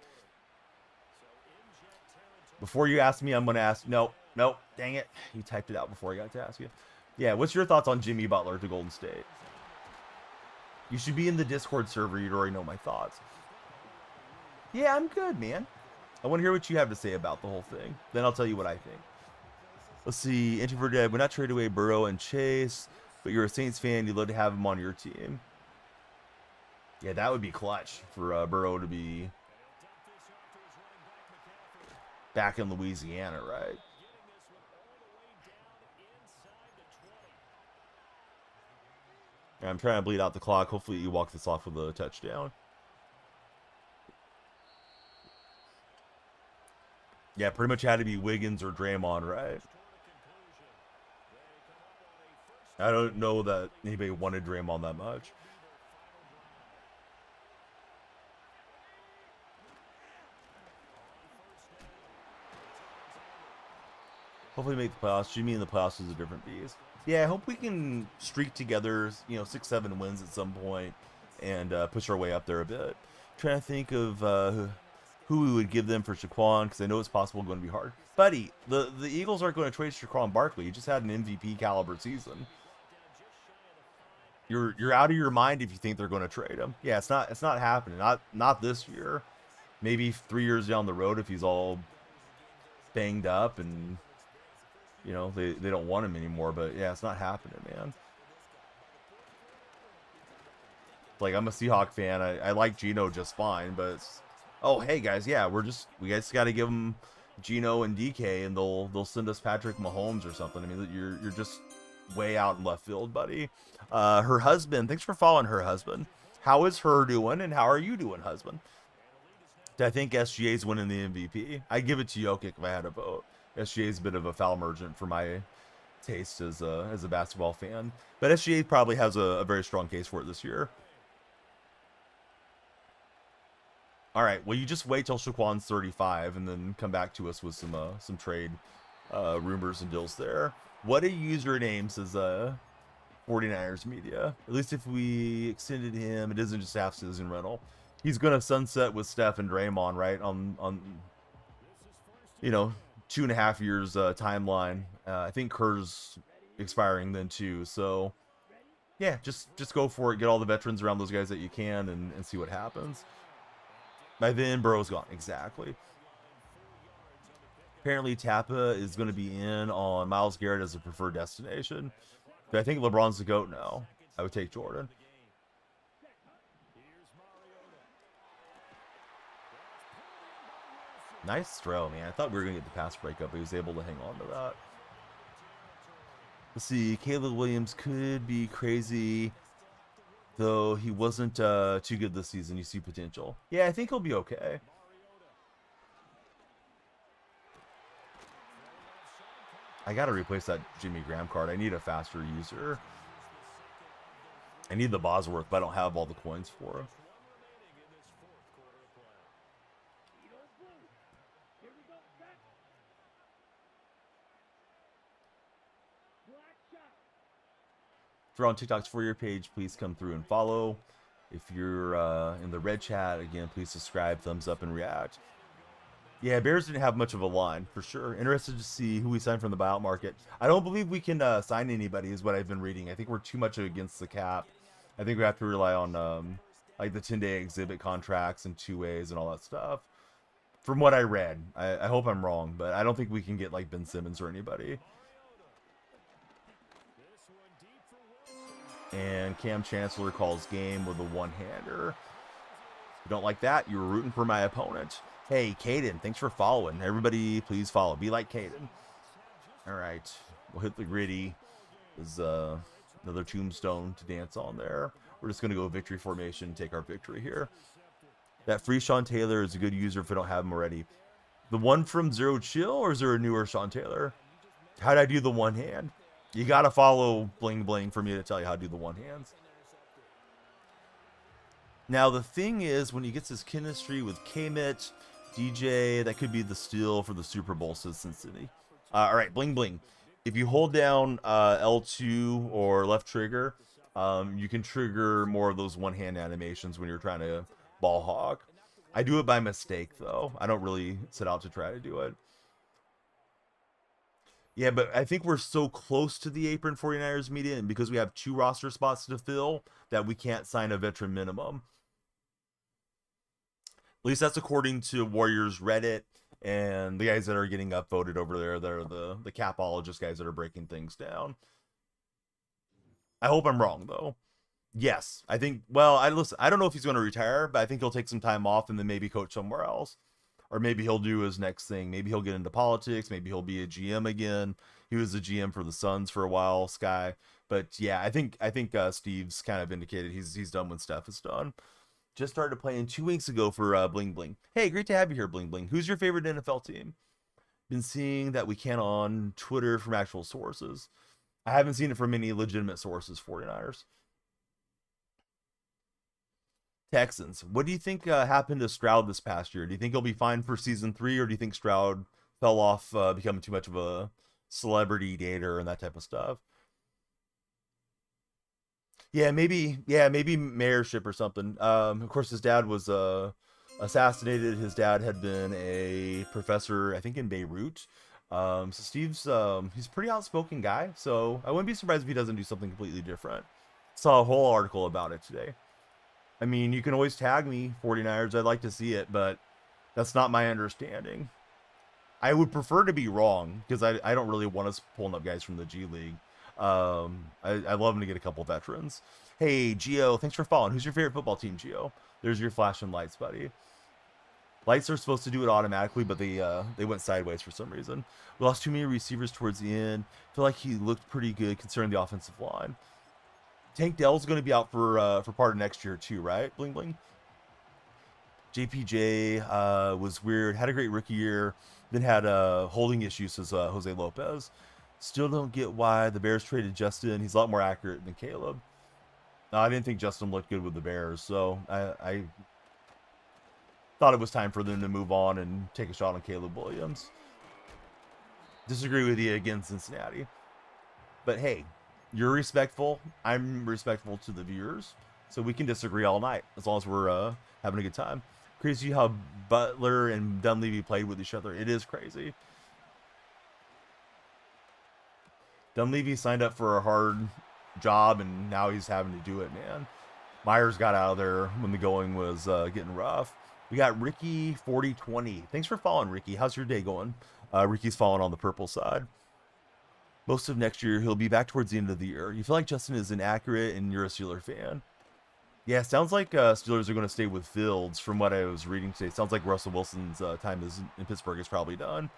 Before you ask me, I'm going to ask... Nope, dang it. You typed it out before I got to ask you. Yeah, what's your thoughts on Jimmy Butler to Golden State? You should be in the Discord server. You'd already know my thoughts. Yeah, I'm good, man. I want to hear what you have to say about the whole thing. Then I'll tell you what I think. Let's see. Introverted would not trade away Burrow and Chase, but you're a Saints fan. You'd love to have him on your team. Yeah, that would be clutch for Burrow to be back in Louisiana, right? I'm trying to bleed out the clock. Hopefully you walk this off with a touchdown. Yeah, pretty much had to be Wiggins or Draymond, right? I don't know that anybody wanted Draymond that much. Hopefully make the playoffs. Jimmy in the playoffs is a different beast. Yeah, I hope we can streak together, 6-7 wins at some point and push our way up there a bit. Trying to think of who we would give them for Shaquan, because I know it's possible going to be hard. Buddy, the Eagles aren't going to trade Shaquan Barkley. He just had an MVP caliber season. You're out of your mind if you think they're going to trade him. Yeah, it's not happening. Not this year. Maybe 3 years down the road if he's all banged up and they don't want him anymore. But yeah, it's not happening, man. Like, I'm a Seahawk fan. I like Geno just fine, but oh, hey guys, yeah, we guys got to give them Geno and DK, and they'll send us Patrick Mahomes or something. I mean, you're just way out in left field, buddy. Her husband, thanks for following her husband. How is her doing, and how are you doing, husband? I think SGA's winning the MVP. I'd give it to Jokic if I had a vote. SGA's a bit of a foul merchant for my taste as a basketball fan, but SGA probably has a very strong case for it this year. All right, well, you just wait till Shaquan's 35 and then come back to us with some trade rumors and deals there. What a username, says 49ers Media. At least if we extended him, it isn't just half-season rental. He's going to sunset with Steph and Draymond, right, on 2.5 years timeline. I think Kerr's expiring then too. So, yeah, just go for it. Get all the veterans around those guys that you can and see what happens. By then, Burrow's gone. Exactly. Apparently, Tampa is going to be in on Myles Garrett as a preferred destination. But I think LeBron's the GOAT now. I would take Jordan. Nice throw, man. I thought we were going to get the pass breakup, but he was able to hang on to that. Let's see. Caleb Williams could be crazy, though he wasn't too good this season. You see potential. Yeah, I think he'll be okay. I got to replace that Jimmy Graham card. I need a faster user. I need the Bosworth, but I don't have all the coins for him. If you're on TikTok's For Your page, please come through and follow. If you're in the red chat, again, please subscribe, thumbs up, and react. Yeah, Bears didn't have much of a line, for sure. Interested to see who we signed from the buyout market. I don't believe we can sign anybody, is what I've been reading. I think we're too much against the cap. I think we have to rely on like the 10-day exhibit contracts and 2-ways and all that stuff. From what I read, I hope I'm wrong, but I don't think we can get like Ben Simmons or anybody. And Cam Chancellor calls game with a one-hander. If you don't like that, you were rooting for my opponent. Hey, Caden, thanks for following. Everybody, please follow. Be like Caden. All right. We'll hit the gritty. There's another tombstone to dance on there. We're just going to go victory formation and take our victory here. That free Sean Taylor is a good user if we don't have him already. The one from Zero Chill, or is there a newer Sean Taylor? How'd I do the one hand? You got to follow Bling Bling for me to tell you how to do the one hands. Now, the thing is, when he gets his chemistry with K-Mit, DJ, that could be the steal for the Super Bowl, says Cincinnati. All right, Bling Bling. If you hold down L2 or left trigger, you can trigger more of those one-hand animations when you're trying to ball hog. I do it by mistake, though. I don't really set out to try to do it. Yeah, but I think we're so close to the apron 49ers media, and because we have 2 roster spots to fill, that we can't sign a veteran minimum. At least that's according to Warriors Reddit. and the guys that are getting upvoted over there, they're the capologist guys that are breaking things down. I hope I'm wrong though. Yes, I think. Well, I don't know if he's going to retire, but I think he'll take some time off and then maybe coach somewhere else, or maybe he'll do his next thing. Maybe he'll get into politics. Maybe he'll be a GM again. He was a GM for the Suns for a while, Sky. But yeah, I think Steve's kind of indicated he's done when Steph is done. Just started playing 2 weeks ago for Bling Bling. Hey, great to have you here, Bling Bling. Who's your favorite NFL team? Been seeing that we can on Twitter from actual sources. I haven't seen it from any legitimate sources. 49ers. Texans. What do you think happened to Stroud this past year? Do you think he'll be fine for season 3, or do you think Stroud fell off, becoming too much of a celebrity dater and that type of stuff? Yeah, maybe mayorship or something. Of course, his dad was assassinated. His dad had been a professor, I think, in Beirut. So Steve's he's a pretty outspoken guy. So I wouldn't be surprised if he doesn't do something completely different. Saw a whole article about it today. I mean, you can always tag me, 49ers. I'd like to see it, but that's not my understanding. I would prefer to be wrong, because I don't really want us pulling up guys from the G League. I love them to get a couple veterans. Hey, Gio, thanks for following. Who's your favorite football team, Gio? There's your flashing lights, buddy. Lights are supposed to do it automatically, but they went sideways for some reason. We lost too many receivers towards the end. Feel like he looked pretty good considering the offensive line. Tank Dell's going to be out for part of next year too, right? Bling Bling. JPJ was weird. Had a great rookie year. Then had holding issues as Jose Lopez. Still don't get why the Bears traded Justin. He's a lot more accurate than Caleb. No, I didn't think Justin looked good with the Bears, so I thought it was time for them to move on and take a shot on Caleb Williams. Disagree with you again, Cincinnati. But hey, you're respectful. I'm respectful to the viewers. So we can disagree all night as long as we're having a good time. Crazy how Butler and Dunleavy played with each other. It is crazy. Dunleavy signed up for a hard job, and now he's having to do it, man. Myers got out of there when the going was getting rough. We got Ricky 4020. Thanks for following, Ricky. How's your day going? Ricky's following on the purple side. Most of next year, he'll be back towards the end of the year. You feel like Justin is inaccurate and you're a Steeler fan. Yeah, sounds like Steelers are going to stay with Fields from what I was reading today. Sounds like Russell Wilson's time in Pittsburgh is probably done.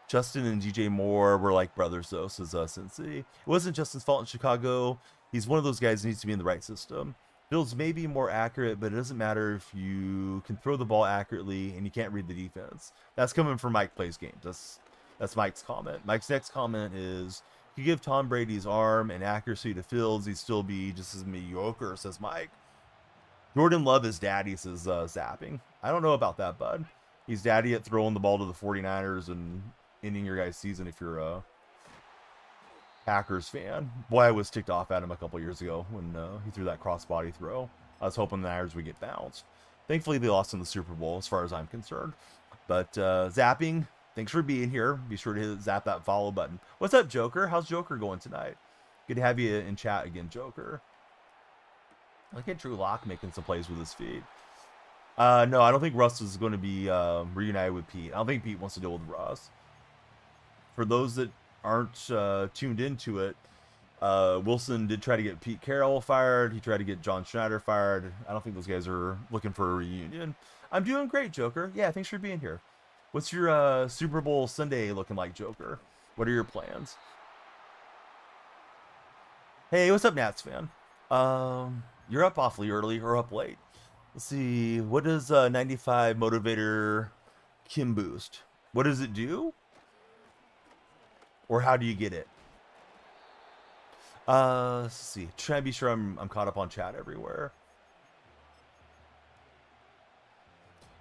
Justin and DJ Moore were like brothers, though, says Cincy. It wasn't Justin's fault in Chicago. He's one of those guys who needs to be in the right system. Fields may be more accurate, but it doesn't matter if you can throw the ball accurately and you can't read the defense. That's coming from Mike Plays Games. That's Mike's comment. Mike's next comment is, if you give Tom Brady's arm and accuracy to Fields, he'd still be just as mediocre, says Mike. Jordan Love is daddy, says Zapping. I don't know about that, bud. He's daddy at throwing the ball to the 49ers and ending your guys' season if you're a Packers fan. Boy, I was ticked off at him a couple years ago when he threw that crossbody throw. I was hoping the Niners would get bounced. Thankfully, they lost in the Super Bowl, as far as I'm concerned. But Zapping, thanks for being here. Be sure to zap that follow button. What's up, Joker? How's Joker going tonight? Good to have you in chat again, Joker. Look at Drew Lock making some plays with his feet. No, I don't think Russ is going to be reunited with Pete. I don't think Pete wants to deal with Russ. For those that aren't tuned into it, Wilson did try to get Pete Carroll fired. He tried to get John Schneider fired. I don't think those guys are looking for a reunion. I'm doing great, Joker. Yeah, thanks for being here. What's your Super Bowl Sunday looking like, Joker? What are your plans? Hey, what's up, Nats fan? You're up awfully early or up late. Let's see. What does 95 Motivator Kim boost? What does it do? Or how do you get it? Let's see. Try to be sure I'm caught up on chat everywhere.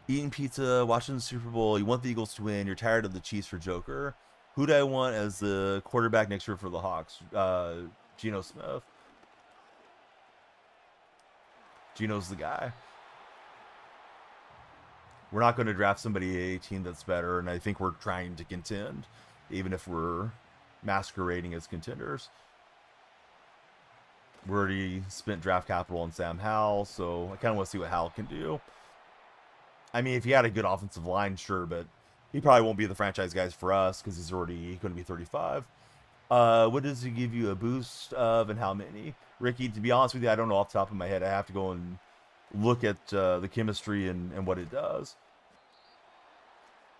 Eating pizza, watching the Super Bowl. You want the Eagles to win. You're tired of the Chiefs for Joker. Who do I want as the quarterback next year for the Hawks? Geno Smith. Geno's the guy. We're not going to draft somebody 18 that's better, and I think we're trying to contend, even if we're masquerading as contenders. We already spent draft capital on Sam Howell, so I kind of want to see what Howell can do. I mean, if he had a good offensive line, sure, but He probably won't be the franchise guys for us because he's already going to be 35. What does he give you a boost of and how many? Ricky, to be honest with you, I don't know off the top of my head. I have to go and look at the chemistry and what it does.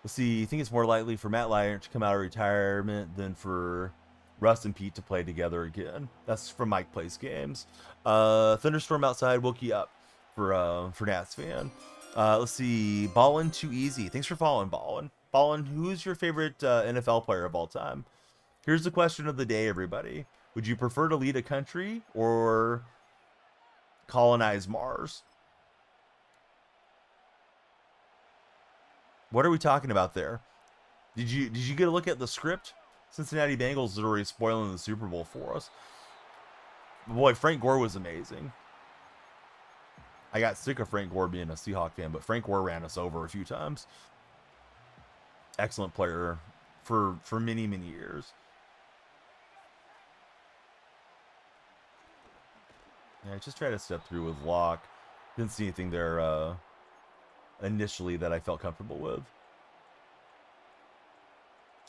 Let's see. I think it's more likely for Matt Lyon to come out of retirement than for Russ and Pete to play together again. That's from Mike Plays Games. Thunderstorm outside woke you up for Nats fan. Let's see. Ballin' too easy. Thanks for following, Ballin. Ballin, who's your favorite NFL player of all time? Here's the question of the day, everybody. Would you prefer to lead a country or colonize Mars? What are we talking about there? Did you get a look at the script? Cincinnati Bengals is already spoiling the Super Bowl for us. Boy, Frank Gore was amazing. I got sick of Frank Gore being a Seahawk fan, but Frank Gore ran us over a few times. Excellent player for many, many years. Yeah, I just tried to step through with Locke. Didn't see anything there initially that I felt comfortable with.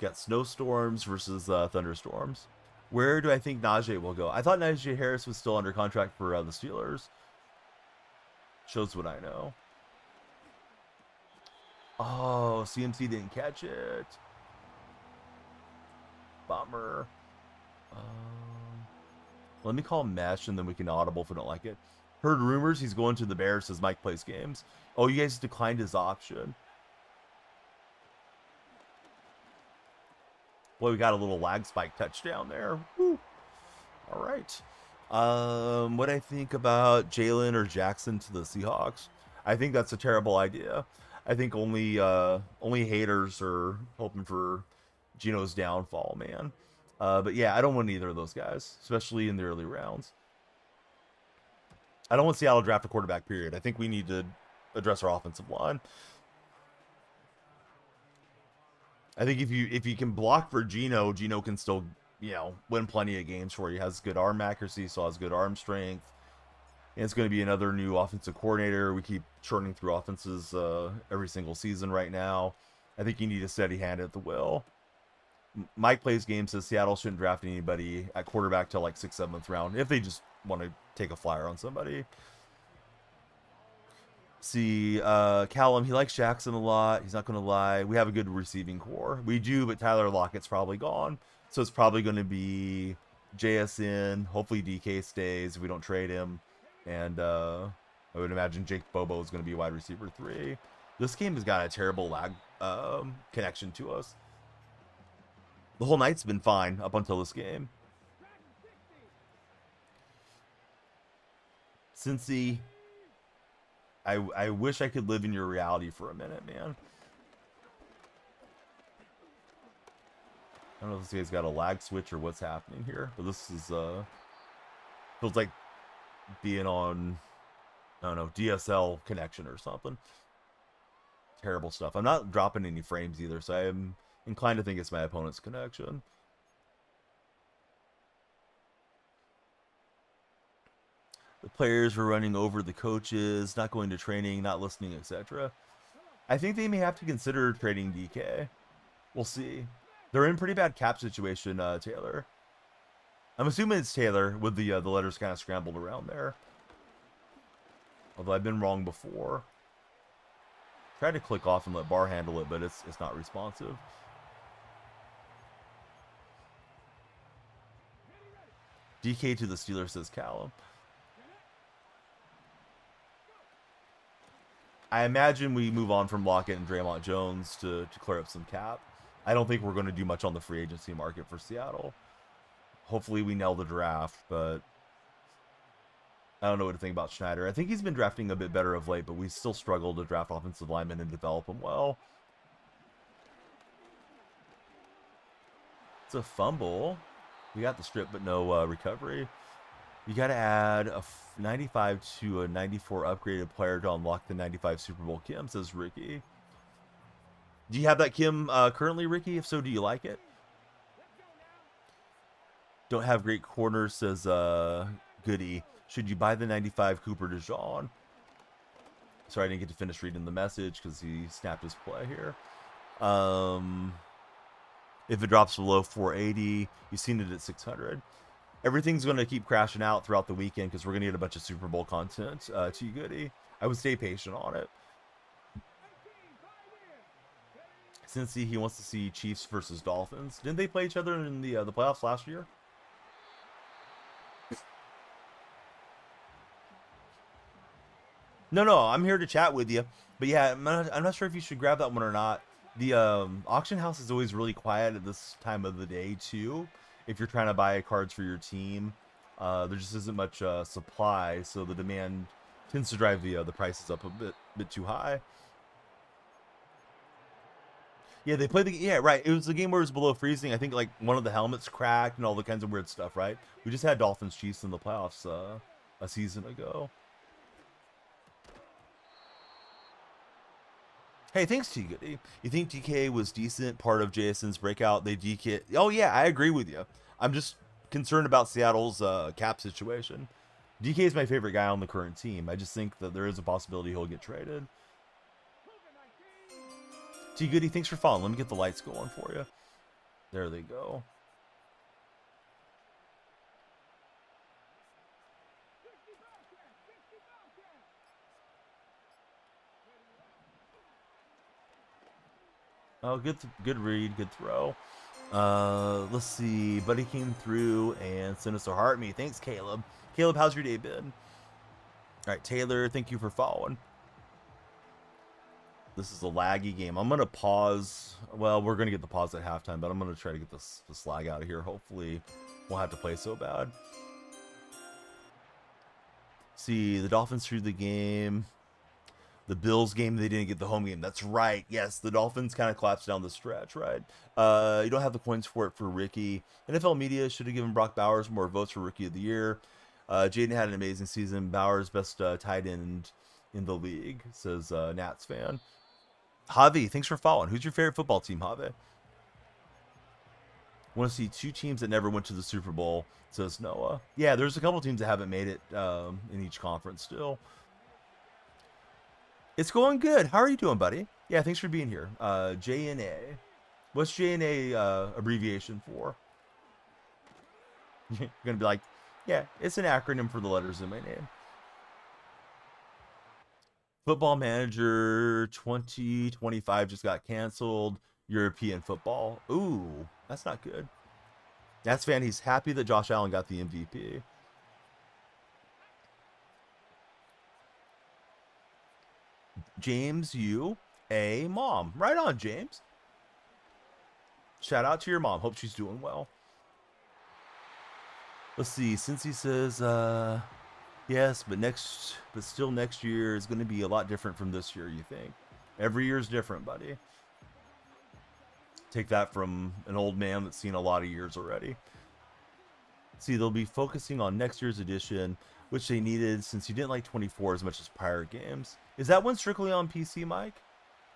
Got snowstorms versus thunderstorms. Where do I think Najee will go? I thought Najee Harris was still under contract for the Steelers. Shows what I know. Oh, CMC didn't catch it. Bummer. Let me call Mesh and then we can audible if we don't like it. Heard rumors he's going to the Bears, says Mike Plays Games. Oh, you guys declined his option. Boy, we got a little lag spike touchdown there. Woo. All right. What I think about Jalen or Jackson to the Seahawks? I think that's a terrible idea. I think only haters are hoping for Geno's downfall, man. But yeah, I don't want either of those guys, especially in the early rounds. I don't want Seattle to draft a quarterback, period. I think we need to address our offensive line. I think if you can block for Geno can still, win plenty of games for you. He has good arm accuracy, so has good arm strength. And it's going to be another new offensive coordinator. We keep churning through offenses every single season right now. I think you need a steady hand at the wheel. Mike Plays Games says Seattle shouldn't draft anybody at quarterback till like 6th, 7th round if they just want to take a flyer on somebody. See, Callum, he likes Jackson a lot. He's not going to lie. We have a good receiving core. We do, but Tyler Lockett's probably gone. So it's probably going to be JSN. Hopefully DK stays if we don't trade him. And I would imagine Jake Bobo is going to be wide receiver 3. This game has got a terrible lag connection to us. The whole night's been fine up until this game. Cincy, I wish I could live in your reality for a minute, man. I don't know if this guy's got a lag switch or what's happening here, but this is feels like being on, I don't know, DSL connection or something. Terrible stuff. I'm not dropping any frames either, so I am inclined to think it's my opponent's connection. The players were running over the coaches, not going to training, not listening, etc. I think they may have to consider trading DK. We'll see. They're in pretty bad cap situation, Taylor. I'm assuming it's Taylor with the letters kind of scrambled around there. Although I've been wrong before. Tried to click off and let Bar handle it, but it's not responsive. DK to the Steelers, says Callum. I imagine we move on from Lockett and Draymond Jones to clear up some cap. I don't think we're going to do much on the free agency market for Seattle. Hopefully we nail the draft, but I don't know what to think about Schneider. I think he's been drafting a bit better of late, but we still struggle to draft offensive linemen and develop them well. It's a fumble. We got the strip, but no recovery. You got to add a 95 to a 94 upgraded player to unlock the 95 Super Bowl Kim, says Ricky. Do you have that Kim currently, Ricky? If so, do you like it? Don't have great corners, says Goody. Should you buy the 95 Cooper DeJean? Sorry, I didn't get to finish reading the message because he snapped his play here. If it drops below 480, you've seen it at 600. Everything's going to keep crashing out throughout the weekend because we're going to get a bunch of Super Bowl content. T Goody, I would stay patient on it. Since he wants to see Chiefs versus Dolphins. Didn't they play each other in the playoffs last year? No, I'm here to chat with you. But yeah, I'm not sure if you should grab that one or not. The auction house is always really quiet at this time of the day too. If you're trying to buy cards for your team, there just isn't much supply, so the demand tends to drive the prices up a bit too high. Yeah, they played right. It was the game where it was below freezing. I think like one of the helmets cracked and all the kinds of weird stuff. Right? We just had Dolphins Chiefs in the playoffs a season ago. Hey, thanks, T Goody. You think DK was decent, part of Jason's breakout? They DK. Oh yeah, I agree with you. I'm just concerned about Seattle's cap situation. DK is my favorite guy on the current team. I just think that there is a possibility he'll get traded. T Goody, thanks for following. Let me get the lights going for you. There they go. Oh, good read, good throw. Let's see. Buddy came through and sent us a heart me. Thanks, Caleb. Caleb, how's your day been? All right, Taylor, thank you for following. This is a laggy game. I'm going to pause. Well, we're going to get the pause at halftime, but I'm going to try to get this lag out of here. Hopefully, won't have to play so bad. See, the Dolphins threw the game. The Bills game, they didn't get the home game. That's right. Yes, the Dolphins kind of collapsed down the stretch, right? You don't have the coins for it for Ricky. NFL media should have given Brock Bowers more votes for Rookie of the Year. Jaden had an amazing season. Bowers, best tight end in the league, says Nats fan. Javi, thanks for following. Who's your favorite football team, Javi? Want to see two teams that never went to the Super Bowl, says Noah. Yeah, there's a couple teams that haven't made it in each conference still. It's going good. How are you doing, buddy? Yeah, thanks for being here. JNA. What's JNA abbreviation for? You're going to be like, yeah, it's an acronym for the letters in my name. Football Manager 2025 just got canceled. European football. Ooh, that's not good. That's fan. He's happy that Josh Allen got the MVP. James, mom. Right on, James. Shout out to your mom. Hope she's doing well. Let's see. Since he says, yes, but still next year is going to be a lot different from this year, you think? Every year is different, buddy. Take that from an old man that's seen a lot of years already. See, they'll be focusing on next year's edition, which they needed since you didn't like 24 as much as prior games. Is that one strictly on PC, Mike?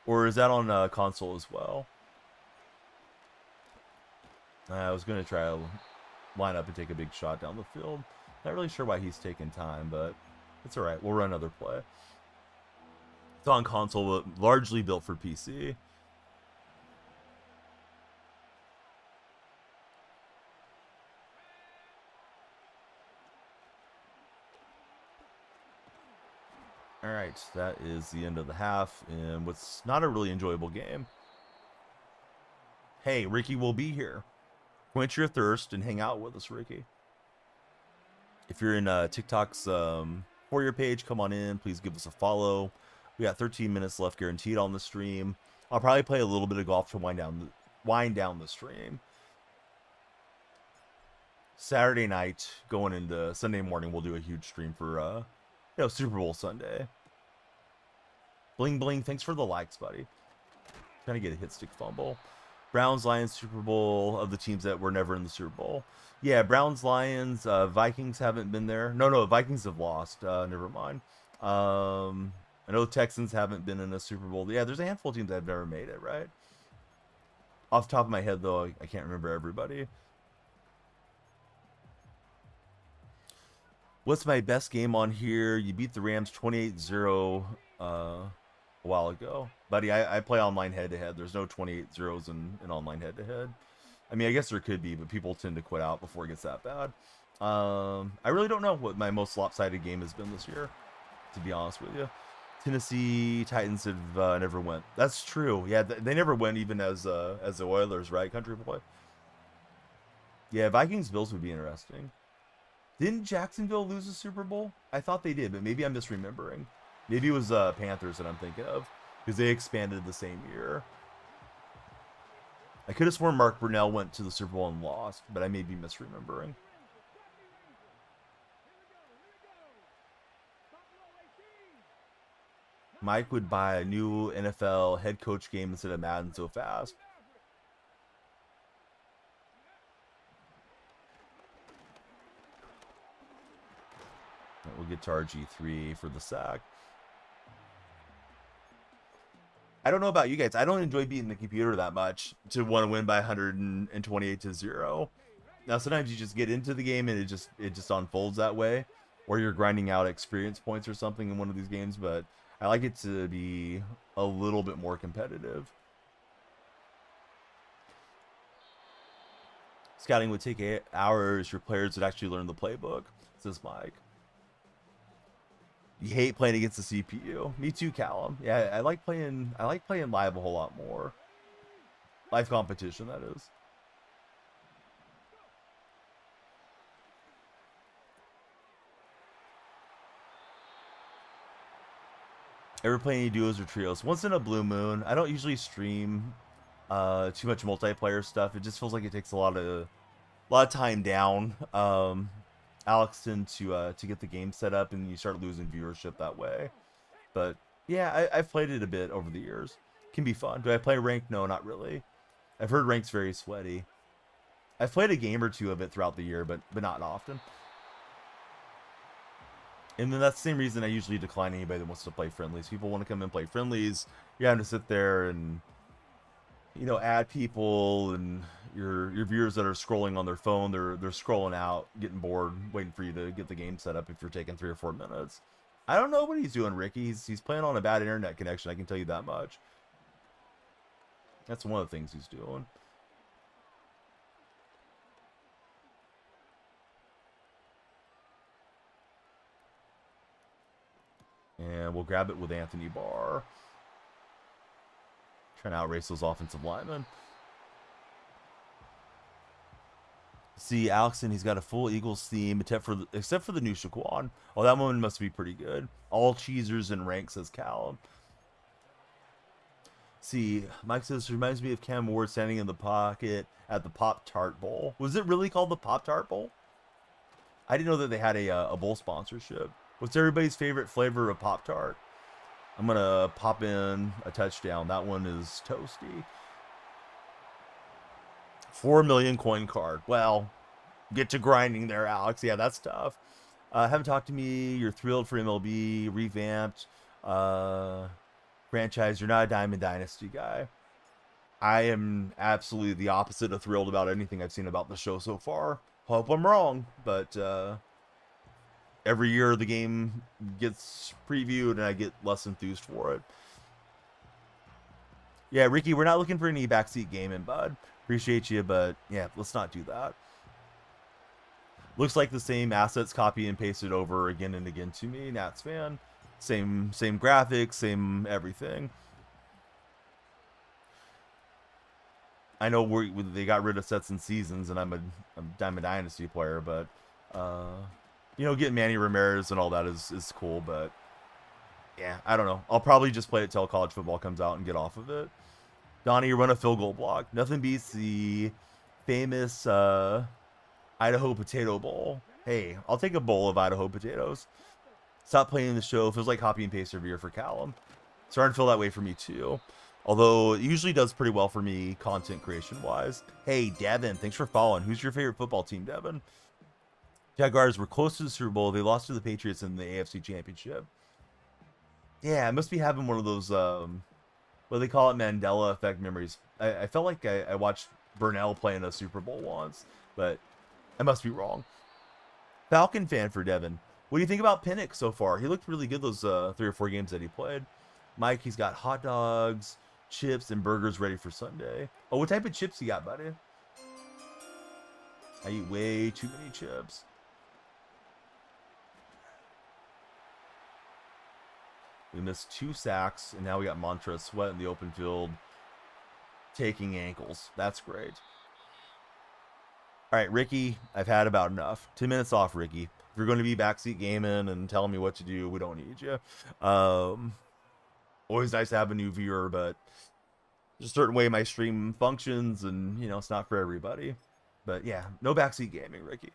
Or is that on console as well? I was going to try to line up and take a big shot down the field. Not really sure why he's taking time, but it's all right. We'll run another play. It's on console, but largely built for PC. All right, that is the end of the half, and what's not a really enjoyable game. Hey, Ricky will be here. Quench your thirst and hang out with us, Ricky. If you're in TikTok's For Your page, come on in. Please give us a follow. We got 13 minutes left guaranteed on the stream. I'll probably play a little bit of golf to wind down the stream. Saturday night, going into Sunday morning, we'll do a huge stream for Super Bowl Sunday. Bling bling, thanks for the likes, buddy. Trying to get a hit stick fumble. Browns, Lions, Super Bowl of the teams that were never in the Super Bowl. Yeah, Browns, Lions, Vikings haven't been there. No, Vikings have lost. Never mind. I know Texans haven't been in a Super Bowl. Yeah, there's a handful of teams that have never made it, right? Off the top of my head, though, I can't remember everybody. What's my best game on here? You beat the Rams 28-0. a while ago. Buddy, I play online head-to-head. There's no 28 zeros in online head-to-head. I mean, I guess there could be, but people tend to quit out before it gets that bad. I really don't know what my most lopsided game has been this year, to be honest with you. Tennessee Titans have never went. That's true. Yeah, they never went even as the Oilers, right, Country Boy? Yeah, Vikings Bills would be interesting. Didn't Jacksonville lose the Super Bowl? I thought they did, but maybe I'm misremembering. Maybe it was Panthers that I'm thinking of, because they expanded the same year. I could have sworn Mark Brunell went to the Super Bowl and lost, but I may be misremembering. Mike would buy a new NFL head coach game instead of Madden so fast. We'll get to RG3 for the sack. I don't know about you guys. I don't enjoy beating the computer that much to want to win by 128-0. Now, sometimes you just get into the game and it just unfolds that way, or you're grinding out experience points or something in one of these games, but I like it to be a little bit more competitive. Scouting would take 8 hours. Your players would actually learn the playbook, says Mike. You hate playing against the CPU. Me too, Callum. Yeah, I like playing live a whole lot more. Live competition, that is. Ever play any duos or trios? Once in a blue moon. I don't usually stream too much multiplayer stuff. It just feels like it takes a lot of time down. Alex tends to get the game set up, and you start losing viewership that way. But yeah, I've played it a bit over the years. Can be fun. Do I play ranked? No, not really. I've heard rank's very sweaty. I've played a game or two of it throughout the year, but not often. And then that's the same reason I usually decline anybody that wants to play friendlies. People want to come and play friendlies. You're having to sit there and, you know, add people, and your viewers that are scrolling on their phone, they're scrolling out, getting bored, waiting for you to get the game set up if you're taking 3 or 4 minutes. I don't know what he's doing, Ricky. He's playing on a bad internet connection, I can tell you that much. That's one of the things he's doing. And we'll grab it with Anthony Barr. Trying to outrace those offensive linemen. See, Alexson, he's got a full Eagles theme, except for the new Shaquan. Oh, that one must be pretty good. All cheesers and ranks, says Callum. See, Mike says, reminds me of Cam Ward standing in the pocket at the Pop-Tart Bowl. Was it really called the Pop-Tart Bowl? I didn't know that they had a bowl sponsorship. What's everybody's favorite flavor of Pop-Tart? I'm going to pop in a touchdown. That one is toasty. 4 million coin card. Well, get to grinding there, Alex. Yeah, that's tough. Haven't talked to me. You're thrilled for MLB, revamped franchise. You're not a Diamond Dynasty guy. I am absolutely the opposite of thrilled about anything I've seen about the show so far. Hope I'm wrong, but every year the game gets previewed and I get less enthused for it. Yeah, Ricky, we're not looking for any backseat gaming, bud. Appreciate you, but yeah, let's not do that. Looks like the same assets copy and pasted over again and again to me, Nats fan. Same graphics, same everything. I know they got rid of sets and seasons, and I'm a Diamond Dynasty player, but you know, getting Manny Ramirez and all that is cool, but yeah, I don't know. I'll probably just play it till college football comes out and get off of it. Donnie, you run a field goal block. Nothing beats the famous Idaho Potato Bowl. Hey, I'll take a bowl of Idaho potatoes. Stop playing the show. Feels like copy and paste every year for Callum. Starting to feel that way for me too. Although it usually does pretty well for me content creation wise. Hey, Devin, thanks for following. Who's your favorite football team, Devin? Jaguars were close to the Super Bowl. They lost to the Patriots in the AFC Championship. Yeah, I must be having one of those, what do they call it, Mandela effect memories. I felt like I watched Burnell play in a Super Bowl once, but I must be wrong. Falcon fan for Devin. What do you think about Pinnock so far? He looked really good those 3 or 4 games that he played. Mike, he's got hot dogs, chips, and burgers ready for Sunday. Oh, what type of chips you got, buddy? I eat way too many chips. We missed 2 sacks, and now we got Montrez Sweat in the open field taking ankles. That's great. All right, Ricky, I've had about enough. 10 minutes off, Ricky. If you're going to be backseat gaming and telling me what to do, we don't need you. Always nice to have a new viewer, but there's a certain way my stream functions, and, you know, it's not for everybody. But, yeah, no backseat gaming, Ricky.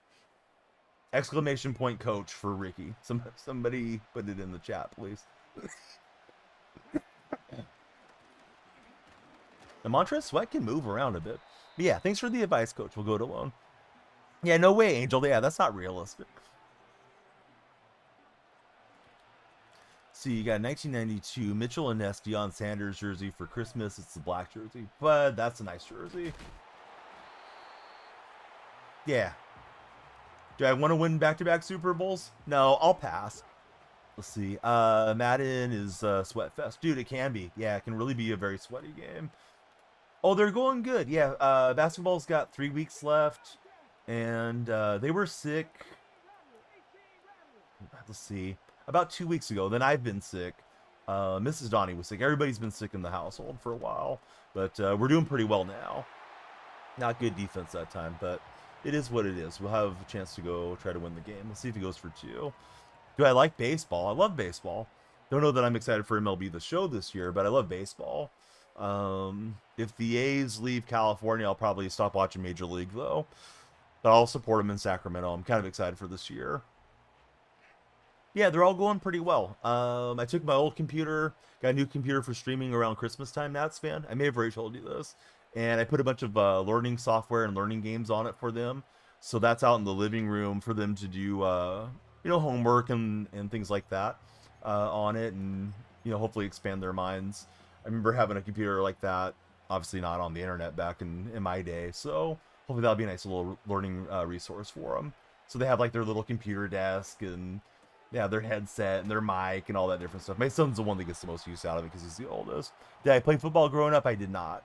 Exclamation point coach for Ricky. Somebody put it in the chat, please. The Montrez Sweat can move around a bit. But yeah, thanks for the advice, coach. We'll go it alone. Yeah, no way, Angel. Yeah, that's not realistic. See, you got 1992 Mitchell and Ness Deion Sanders jersey for Christmas. It's the black jersey, but that's a nice jersey. Yeah. Do I want to win back-to-back Super Bowls? No, I'll pass. Let's see. Madden is Sweat Fest. Dude, it can be. Yeah, it can really be a very sweaty game. Oh, they're going good. Yeah, basketball's got 3 weeks left, and they were sick. Let's see. About 2 weeks ago. Then I've been sick. Mrs. Donnie was sick. Everybody's been sick in the household for a while, but we're doing pretty well now. Not good defense that time, but it is what it is. We'll have a chance to go try to win the game. Let's see if he goes for 2. Do I like baseball? I love baseball. Don't know that I'm excited for MLB The Show this year, but I love baseball. If the A's leave California, I'll probably stop watching Major League, though. But I'll support them in Sacramento. I'm kind of excited for this year. Yeah, they're all going pretty well. I took my old computer, got a new computer for streaming around Christmas time, Nats fan. I may have already told you this. And I put a bunch of learning software and learning games on it for them. So that's out in the living room for them to do, you know, homework and things like that on it. And, you know, hopefully expand their minds. I remember having a computer like that, obviously not on the internet back in my day. So hopefully that'll be a nice little learning resource for them. So they have like their little computer desk and yeah, their headset and their mic and all that different stuff. My son's the one that gets the most use out of it because he's the oldest. Did I play football growing up? I did not.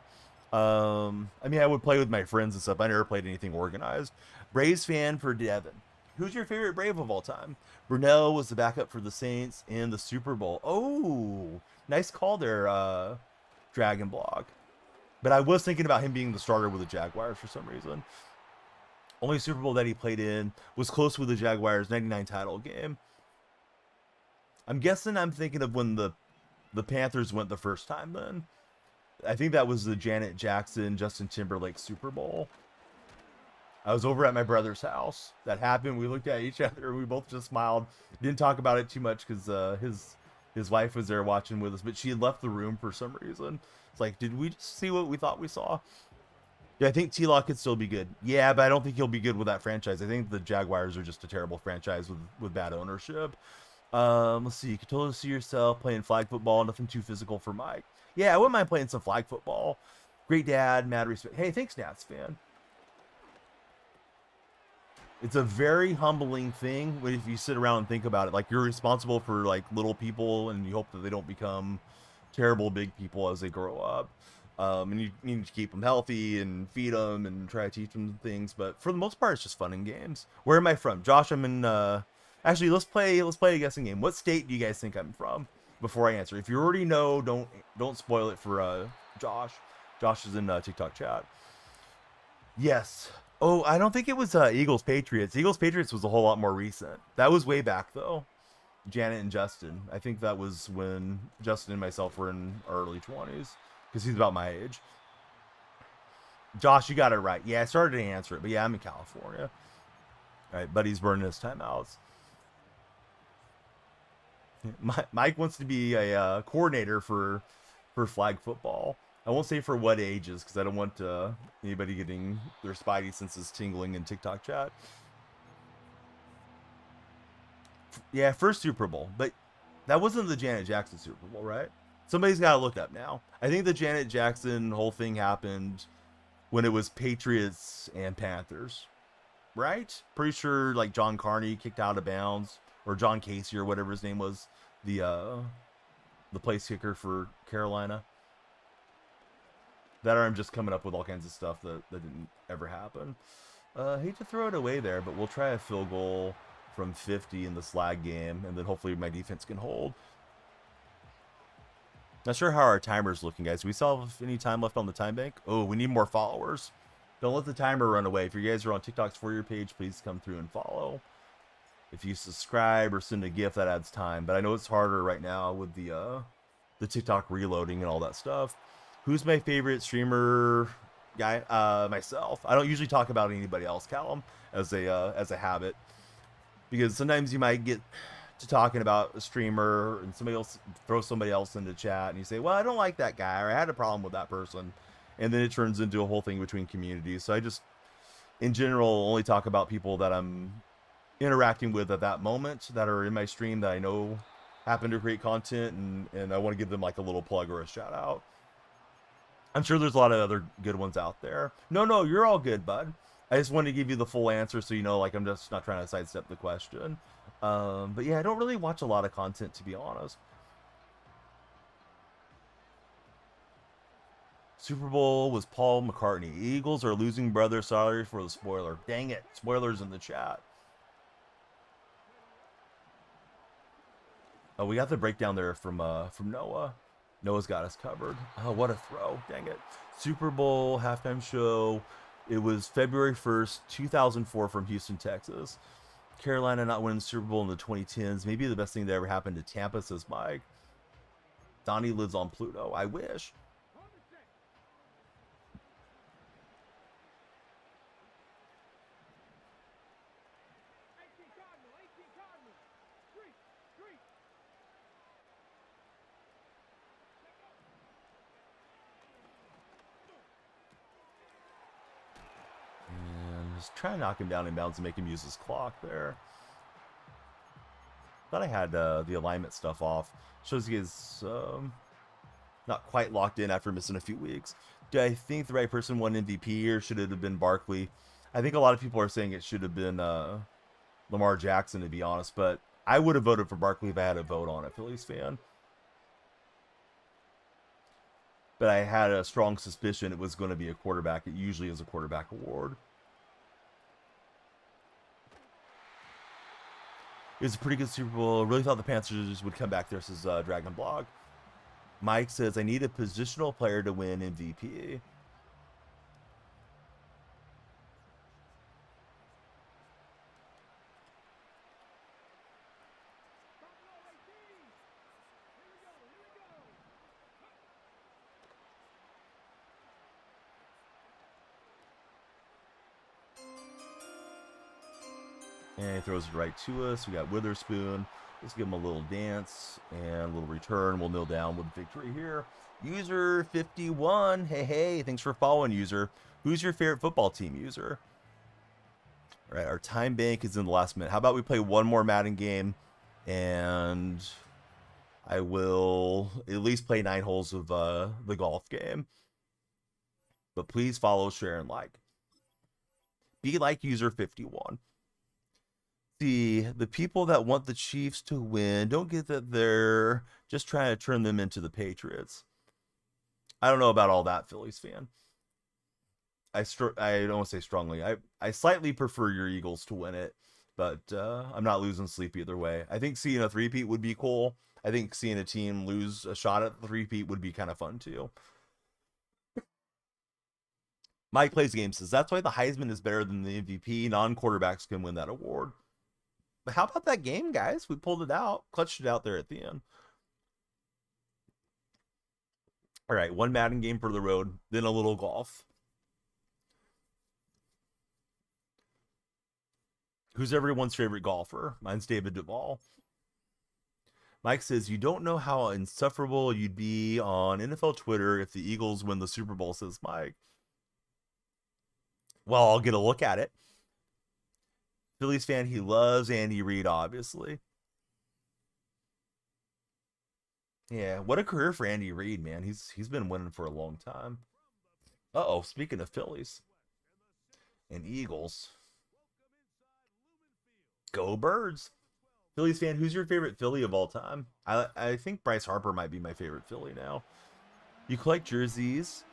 I mean, I would play with my friends and stuff. I never played anything organized. Braves fan for Devin. Who's your favorite Brave of all time? Brunell was the backup for the Saints in the Super Bowl. Oh, nice call there, Dragon Blog. But I was thinking about him being the starter with the Jaguars for some reason. Only Super Bowl that he played in was close with the Jaguars, 99 title game. I'm guessing I'm thinking of when the Panthers went the first time then. I think that was the Janet Jackson, Justin Timberlake Super Bowl. I was over at my brother's house. That happened. We looked at each other. We both just smiled. Didn't talk about it too much because his wife was there watching with us, but she had left the room for some reason. It's like, did we just see what we thought we saw? Yeah, I think T-Law could still be good. Yeah, but I don't think he'll be good with that franchise. I think the Jaguars are just a terrible franchise with bad ownership. Let's see. You can totally see yourself playing flag football. Nothing too physical for Mike. Yeah, I wouldn't mind playing some flag football. Great dad, mad respect. Hey, thanks, Nats fan. It's a very humbling thing if you sit around and think about it. Like, you're responsible for like little people, and you hope that they don't become terrible big people as they grow up. And you need to keep them healthy and feed them and try to teach them things. But for the most part, it's just fun and games. Where am I from? Josh, I'm in. Actually, let's play a guessing game. What state do you guys think I'm from? Before I answer, if you already know, don't spoil it for Josh. Josh is in TikTok chat. Yes. Oh, I don't think it was Eagles Patriots. Eagles Patriots was a whole lot more recent. That was way back though. Janet and Justin. I think that was when Justin and myself were in our early 20s because he's about my age. Josh, you got it right. Yeah, I started to answer it, but yeah, I'm in California. All right, buddy's burning his timeouts. Mike wants to be a coordinator for flag football. I won't say for what ages because I don't want anybody getting their spidey senses tingling in TikTok chat. Yeah, first Super Bowl, but that wasn't the Janet Jackson Super Bowl, right? Somebody's got to look up now. I think the Janet Jackson whole thing happened when it was Patriots and Panthers, right? Pretty sure like John Carney kicked out of bounds, or John Casey or whatever his name was, the the place kicker for Carolina. That or I'm just coming up with all kinds of stuff that didn't ever happen. Hate to throw it away there, but we'll try a field goal from 50 in the slag game, and then hopefully my defense can hold. Not sure how our timer's looking, guys. Do we still have any time left on the time bank? Oh, we need more followers. Don't let the timer run away. If you guys are on TikTok's For You page, please come through and follow. If you subscribe or send a gift, that adds time. But I know it's harder right now with the TikTok reloading and all that stuff. Who's my favorite streamer guy? Myself. I don't usually talk about anybody else, Callum, as a habit, because sometimes you might get to talking about a streamer and somebody else throws somebody else into chat and you say, well, I don't like that guy, or I had a problem with that person, and then it turns into a whole thing between communities. So I just, in general, only talk about people that I'm interacting with at that moment, that are in my stream, that I know happen to create content, and I want to give them like a little plug or a shout out. I'm sure there's a lot of other good ones out there. No, you're all good, bud. I just wanted to give you the full answer so you know, like, I'm just not trying to sidestep the question. But yeah, I don't really watch a lot of content, to be honest. Super Bowl was Paul McCartney. Eagles are losing, brother. Sorry for the spoiler. Dang it. Spoilers in the chat. Oh, we got the breakdown there from Noah. Noah's got us covered. Oh, what a throw. Dang it. Super Bowl halftime show. It was February 1st, 2004 from Houston, Texas. Carolina not winning the Super Bowl in the 2010s. Maybe the best thing that ever happened to Tampa, says Mike. Donnie lives on Pluto. I wish. Just try to knock him down in bounds and make him use his clock there. Thought I had the alignment stuff off. Shows he is not quite locked in after missing a few weeks. Do I think the right person won MVP, or should it have been Barkley? I think a lot of people are saying it should have been Lamar Jackson, to be honest. But I would have voted for Barkley if I had a vote on it, Phillies fan. But I had a strong suspicion it was going to be a quarterback. It usually is a quarterback award. It was a pretty good Super Bowl. Really thought the Panthers would come back there, says Dragon Blog. Mike says, I need a positional player to win MVP. And he throws it right to us. We got Witherspoon. Let's give him a little dance and a little return. We'll kneel down with victory here. User 51. Hey, thanks for following, user. Who's your favorite football team, user? All right, our time bank is in the last minute. How about we play one more Madden game, and I will at least play 9 holes of the golf game. But please follow, share, and like. Be like user 51. The people that want the Chiefs to win don't get that they're just trying to turn them into the Patriots. I don't know about all that, Phillies fan. I don't want to say strongly. I slightly prefer your Eagles to win it, but I'm not losing sleep either way. I think seeing a three-peat would be cool. I think seeing a team lose a shot at the three-peat would be kind of fun too. Mike Plays Game says, that's why the Heisman is better than the MVP. Non-quarterbacks can win that award. But how about that game, guys? We pulled it out. Clutched it out there at the end. All right, one Madden game for the road, then a little golf. Who's everyone's favorite golfer? Mine's David Duvall. Mike says, you don't know how insufferable you'd be on NFL Twitter if the Eagles win the Super Bowl, says Mike. Well, I'll get a look at it. Phillies fan, he loves Andy Reid, obviously. Yeah, what a career for Andy Reid, man. He's been winning for a long time. Uh-oh, speaking of Phillies and Eagles. Go Birds. Phillies fan, who's your favorite Philly of all time? I think Bryce Harper might be my favorite Philly now. You collect jerseys.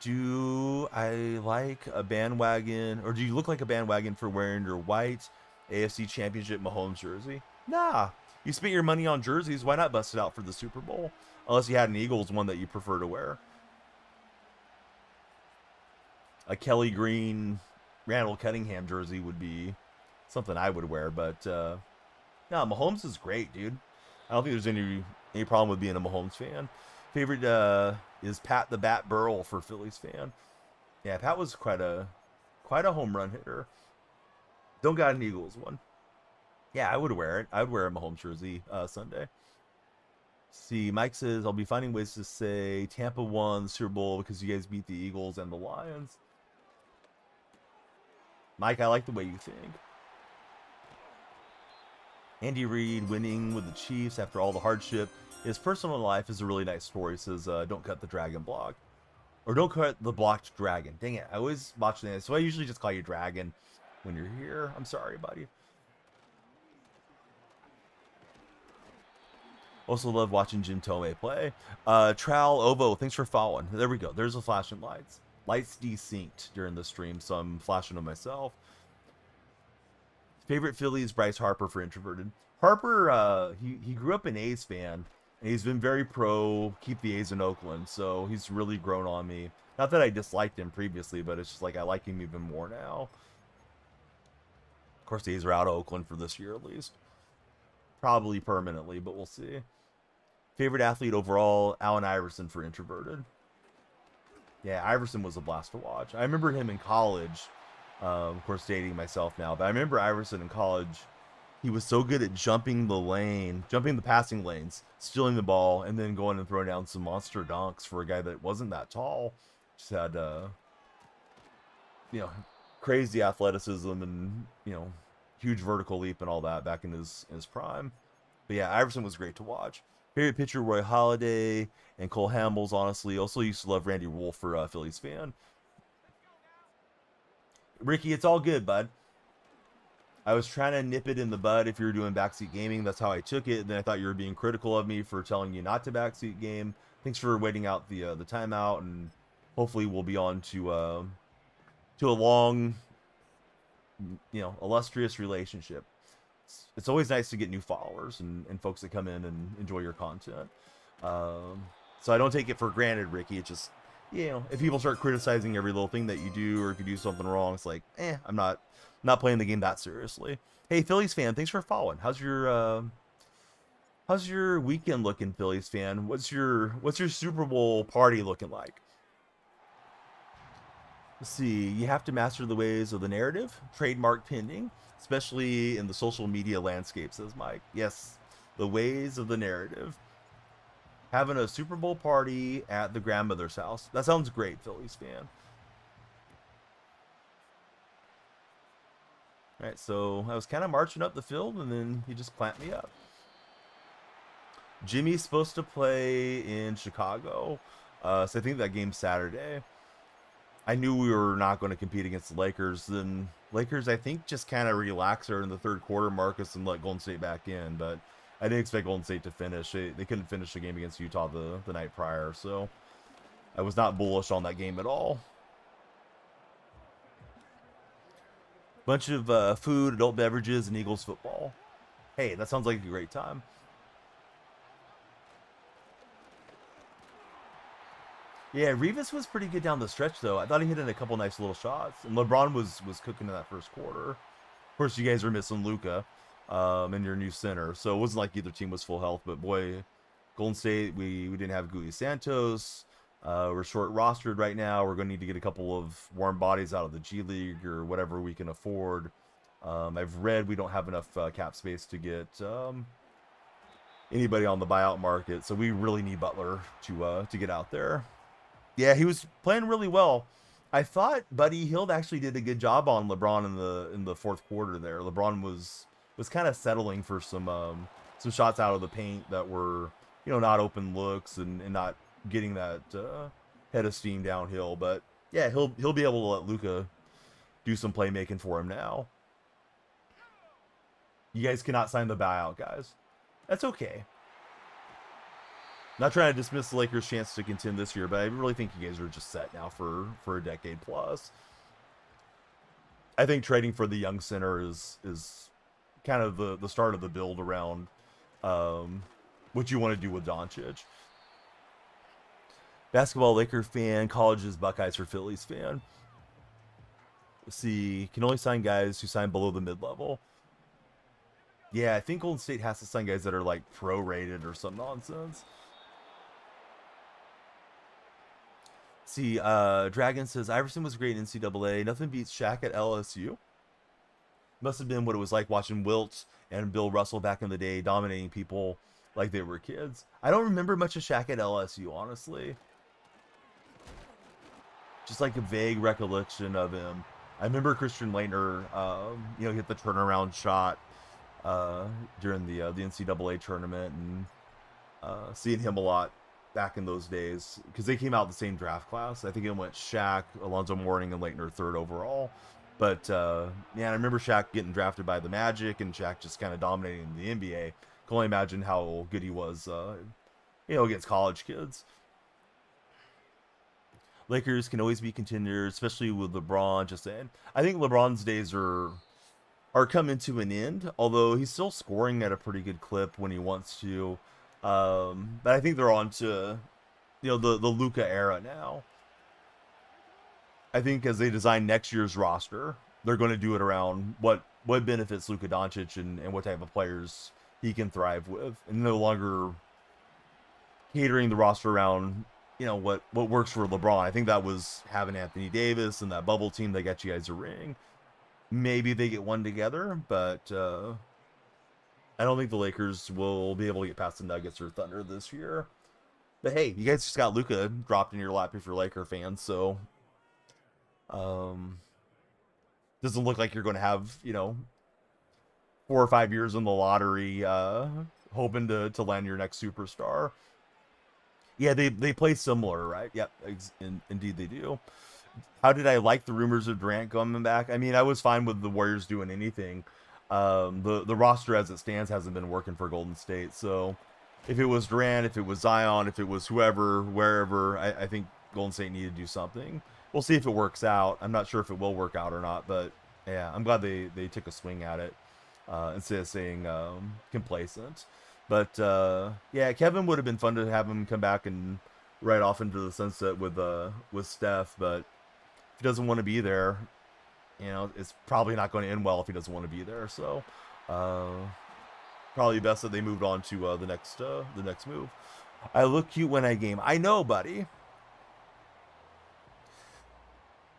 Do I like a bandwagon, or do you look like a bandwagon for wearing your white AFC Championship Mahomes jersey? Nah. You spent your money on jerseys. Why not bust it out for the Super Bowl? Unless you had an Eagles one that you prefer to wear. A Kelly Green, Randall Cunningham jersey would be something I would wear, but no, Mahomes is great, dude. I don't think there's any problem with being a Mahomes fan. Favorite is Pat the Bat Burrell for Phillies fan. Yeah, Pat was quite a home run hitter. Don't got an Eagles one. Yeah, I would wear it. I would wear a Mahomes jersey Sunday. See, Mike says, I'll be finding ways to say Tampa won the Super Bowl because you guys beat the Eagles and the Lions. Mike, I like the way you think. Andy Reid winning with the Chiefs after all the hardship. His personal life is a really nice story. It says, don't cut the dragon block. Or don't cut the blocked dragon. Dang it, I always watch that. So I usually just call you Dragon when you're here. I'm sorry, buddy. Also love watching Jim Tomei play. Tral Ovo, thanks for following. There we go. There's the flashing lights. Lights desynced during the stream, so I'm flashing them myself. Favorite Phillies, Bryce Harper for introverted. Harper, he grew up an A's fan, and he's been very pro keep the A's in Oakland, so he's really grown on me. Not that I disliked him previously, but it's just like I like him even more now. Of course, the A's are out of Oakland for this year at least. Probably permanently, but we'll see. Favorite athlete overall, Allen Iverson for introverted. Yeah, Iverson was a blast to watch. I remember him in college. Of course, dating myself now, but I remember Iverson in college. He was so good at jumping the passing lanes, stealing the ball, and then going and throwing down some monster dunks for a guy that wasn't that tall. Just had, crazy athleticism and, huge vertical leap and all that back in his prime. But yeah, Iverson was great to watch. Favorite pitcher, Roy Halladay and Cole Hamels, honestly. Also used to love Randy Wolf for Phillies fan. Ricky, it's all good, bud. I was trying to nip it in the bud if you were doing backseat gaming. That's how I took it. Then I thought you were being critical of me for telling you not to backseat game. Thanks for waiting out the timeout, and hopefully we'll be on to a long, illustrious relationship. It's always nice to get new followers and folks that come in and enjoy your content. So I don't take it for granted, Ricky. It's just, if people start criticizing every little thing that you do, or if you do something wrong, it's like, I'm not playing the game that seriously. Hey, Phillies fan, thanks for following. How's your weekend looking, Phillies fan? What's your Super Bowl party looking like? Let's see. You have to master the ways of the narrative. Trademark pending, especially in the social media landscape, says Mike. Yes, the ways of the narrative. Having a Super Bowl party at the grandmother's house. That sounds great, Phillies fan. All right, so I was kind of marching up the field, and then he just clamped me up. Jimmy's supposed to play in Chicago, so I think that game's Saturday. I knew we were not going to compete against the Lakers. Then Lakers, I think, just kind of relaxed there in the third quarter, Marcus, and let Golden State back in. But I didn't expect Golden State to finish. They couldn't finish the game against Utah the night prior, so I was not bullish on that game at all. Bunch of food, adult beverages, and Eagles football. Hey, that sounds like a great time. Yeah, Revis was pretty good down the stretch, though. I thought he hit in a couple nice little shots. And LeBron was cooking in that first quarter. Of course, you guys are missing Luka and your new center. So it wasn't like either team was full health. But, boy, Golden State, we didn't have Gui Santos. We're short rostered right now. We're going to need to get a couple of warm bodies out of the G League or whatever we can afford. I've read we don't have enough cap space to get anybody on the buyout market. So we really need Butler to get out there. Yeah, he was playing really well. I thought Buddy Hield actually did a good job on LeBron in the fourth quarter there. LeBron was kind of settling for some shots out of the paint that were, not open looks and not getting that head of steam downhill. But yeah, he'll be able to let Luka do some playmaking for him now. You guys cannot sign the buyout, guys. That's okay. Not trying to dismiss the Lakers' chance to contend this year, but I really think you guys are just set now for a decade plus. I think trading for the young center is kind of the start of the build around what you want to do with Doncic. Basketball Laker fan, colleges Buckeyes for Phillies fan. Let's see, can only sign guys who sign below the mid-level. Yeah, I think Golden State has to sign guys that are like pro-rated or some nonsense. See, Dragon says Iverson was great in NCAA. Nothing beats Shaq at LSU. Must have been what it was like watching Wilt and Bill Russell back in the day, dominating people like they were kids. I don't remember much of Shaq at LSU, honestly. Just like a vague recollection of him. I remember Christian Laettner, hit the turnaround shot during the NCAA tournament, and seeing him a lot back in those days because they came out the same draft class. I think it went Shaq, Alonzo Mourning, and Laettner third overall. But I remember Shaq getting drafted by the Magic, and Shaq just kind of dominating the NBA. Can only imagine how good he was, against college kids. Lakers can always be contenders, especially with LeBron. Just saying, I think LeBron's days are coming to an end. Although he's still scoring at a pretty good clip when he wants to. But I think they're on to, the Luka era now. I think as they design next year's roster, they're going to do it around what benefits Luka Doncic and what type of players he can thrive with, and no longer catering the roster around what works for LeBron. I think that was having Anthony Davis and that bubble team that got you guys a ring. Maybe they get one together, but I don't think the Lakers will be able to get past the Nuggets or Thunder this year. But hey, you guys just got Luka dropped in your lap if you're Laker fans, so doesn't look like you're going to have 4 or 5 years in the lottery hoping to land your next superstar. Yeah, they play similar, right? Yep, indeed they do. How did I like the rumors of Durant coming back? I mean, I was fine with the Warriors doing anything. The roster as it stands hasn't been working for Golden State. So if it was Durant, if it was Zion, if it was whoever, wherever, I think Golden State needed to do something. We'll see if it works out. I'm not sure if it will work out or not, but yeah, I'm glad they took a swing at it instead of saying complacent. But Kevin would have been fun to have him come back and ride off into the sunset with Steph, but if he doesn't want to be there, it's probably not going to end well if he doesn't want to be there. So probably best that they moved on to the next move. I look cute when I game. I know, buddy.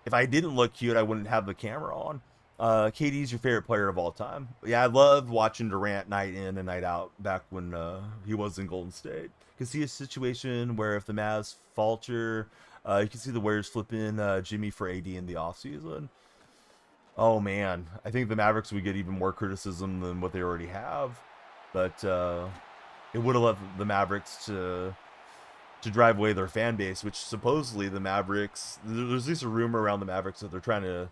If I didn't look cute, I wouldn't have the camera on. KD's your favorite player of all time. Yeah, I loved watching Durant night in and night out back when he was in Golden State. Can see a situation where if the Mavs falter, you can see the Warriors flipping Jimmy for AD in the offseason. Oh man, I think the Mavericks would get even more criticism than what they already have, but it would have led the Mavericks to drive away their fan base, which supposedly the Mavericks, there's at least a rumor around the Mavericks that they're trying to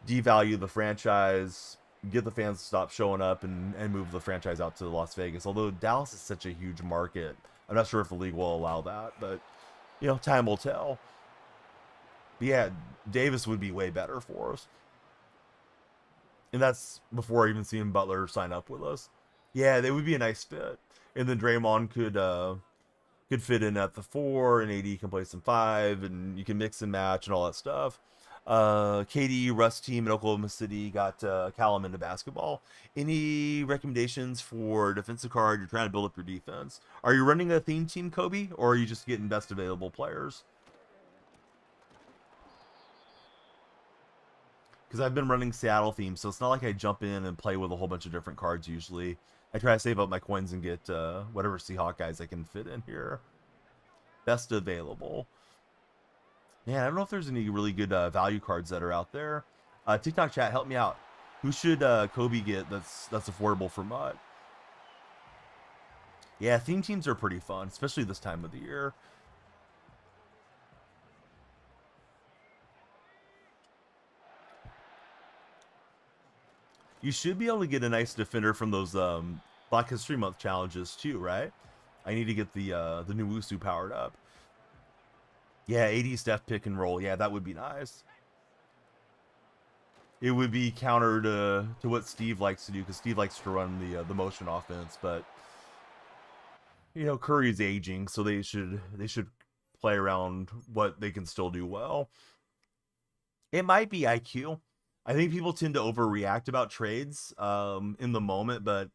devalue the franchise, get the fans to stop showing up, and move the franchise out to Las Vegas. Although Dallas is such a huge market, I'm not sure if the league will allow that, but time will tell. But yeah, Davis would be way better for us. And that's before even seeing Butler sign up with us. Yeah, they would be a nice fit. And then Draymond could fit in at the 4, and AD can play some 5, and you can mix and match and all that stuff. KD, Russ team in Oklahoma City got Callum into basketball. Any recommendations for defensive card? You're trying to build up your defense. Are you running a theme team, Kobe, or are you just getting best available players? Because I've been running Seattle themes, so it's not like I jump in and play with a whole bunch of different cards usually. I try to save up my coins and get whatever Seahawk guys I can fit in here. Best available. Man, I don't know if there's any really good value cards that are out there. TikTok chat, help me out. Who should Kobe get that's affordable for Mutt? Yeah, theme teams are pretty fun, especially this time of the year. You should be able to get a nice defender from those Black History Month challenges too, right? I need to get the new Wusu powered up. Yeah, 80 Steph pick and roll. Yeah, that would be nice. It would be counter to what Steve likes to do, because Steve likes to run the motion offense, but you know, Curry's aging, so they should play around what they can still do well. It might be IQ. I think people tend to overreact about trades in the moment, but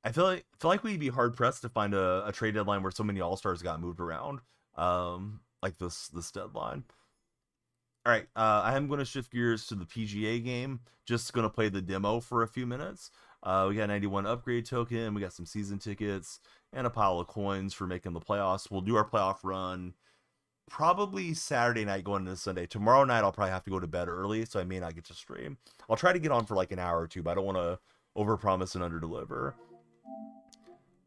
I feel like we'd be hard pressed to find a trade deadline where so many all stars got moved around, like this deadline. All right, I am going to shift gears to the PGA game. Just going to play the demo for a few minutes. We got 91 upgrade token, we got some season tickets, and a pile of coins for making the playoffs. We'll do our playoff run probably Saturday night going into Sunday. Tomorrow night I'll probably have to go to bed early, so I may not get to stream. I'll try to get on for like an hour or two, but I don't want to overpromise and underdeliver.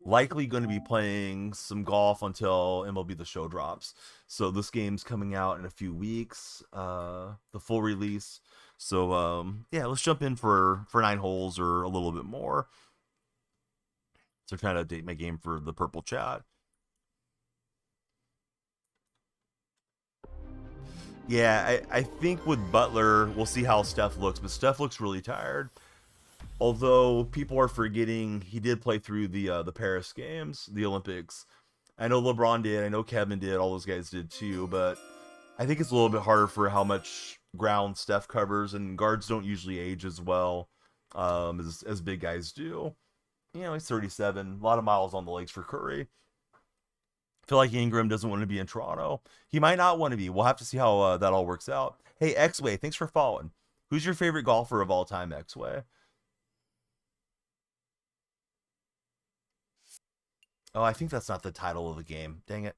Likely going to be playing some golf until MLB The Show drops. So this game's coming out in a few weeks, the full release. So yeah, let's jump in for 9 holes or a little bit more. So trying to update my game for the purple chat. Yeah, I think with Butler, we'll see how Steph looks, but Steph looks really tired. Although people are forgetting he did play through the Paris games, the Olympics. I know LeBron did, I know Kevin did, all those guys did too, but I think it's a little bit harder for how much ground Steph covers, and guards don't usually age as well as big guys do. You know, he's 37, a lot of miles on the legs for Curry. I feel like Ingram doesn't want to be in Toronto. He might not want to be. We'll have to see how that all works out. Hey, X-Way, thanks for following. Who's your favorite golfer of all time, X-Way? Oh, I think that's not the title of the game. Dang it.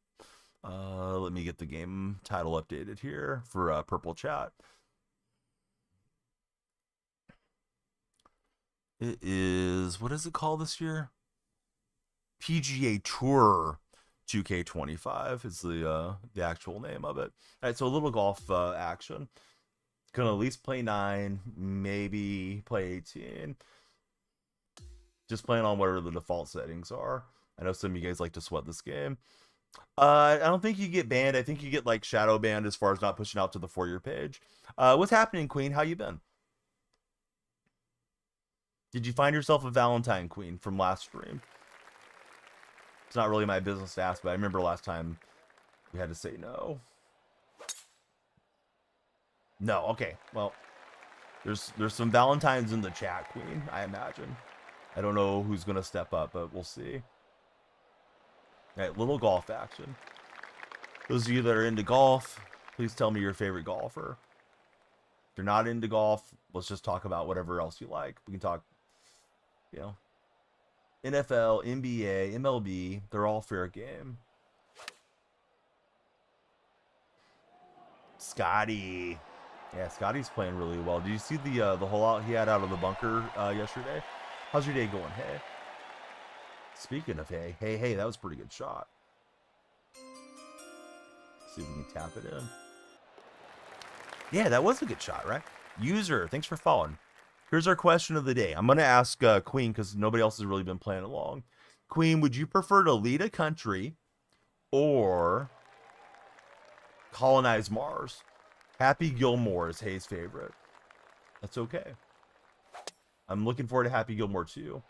Let me get the game title updated here for Purple Chat. It is, what is it called this year? PGA Tour 2K25 is the actual name of it. All right, so a little golf action. Gonna at least play 9, maybe play 18. Just playing on whatever the default settings are. I know some of you guys like to sweat this game. I don't think you get banned. I think you get like shadow banned as far as not pushing out to the For You page. What's happening, Queen? How you been? Did you find yourself a Valentine, Queen, from last stream? It's not really my business to ask, but I remember last time we had to say no. No, okay. Well, there's some Valentines in the chat, Queen, I imagine. I don't know who's going to step up, but we'll see. All right, little golf action. Those of you that are into golf, please tell me your favorite golfer. If you're not into golf, let's just talk about whatever else you like. We can talk, you know, NFL, NBA, MLB. They're all fair game. Scotty. Yeah, Scotty's playing really well. Did you see the hole out he had out of the bunker yesterday? How's your day going? Hey. Speaking of hey, that was a pretty good shot. See if we can tap it in. Yeah, that was a good shot, right? User, thanks for following. Here's our question of the day. I'm going to ask Queen, because nobody else has really been playing along. Queen, would you prefer to lead a country or colonize Mars? Happy Gilmore is Hayes' favorite. That's okay. I'm looking forward to Happy Gilmore too.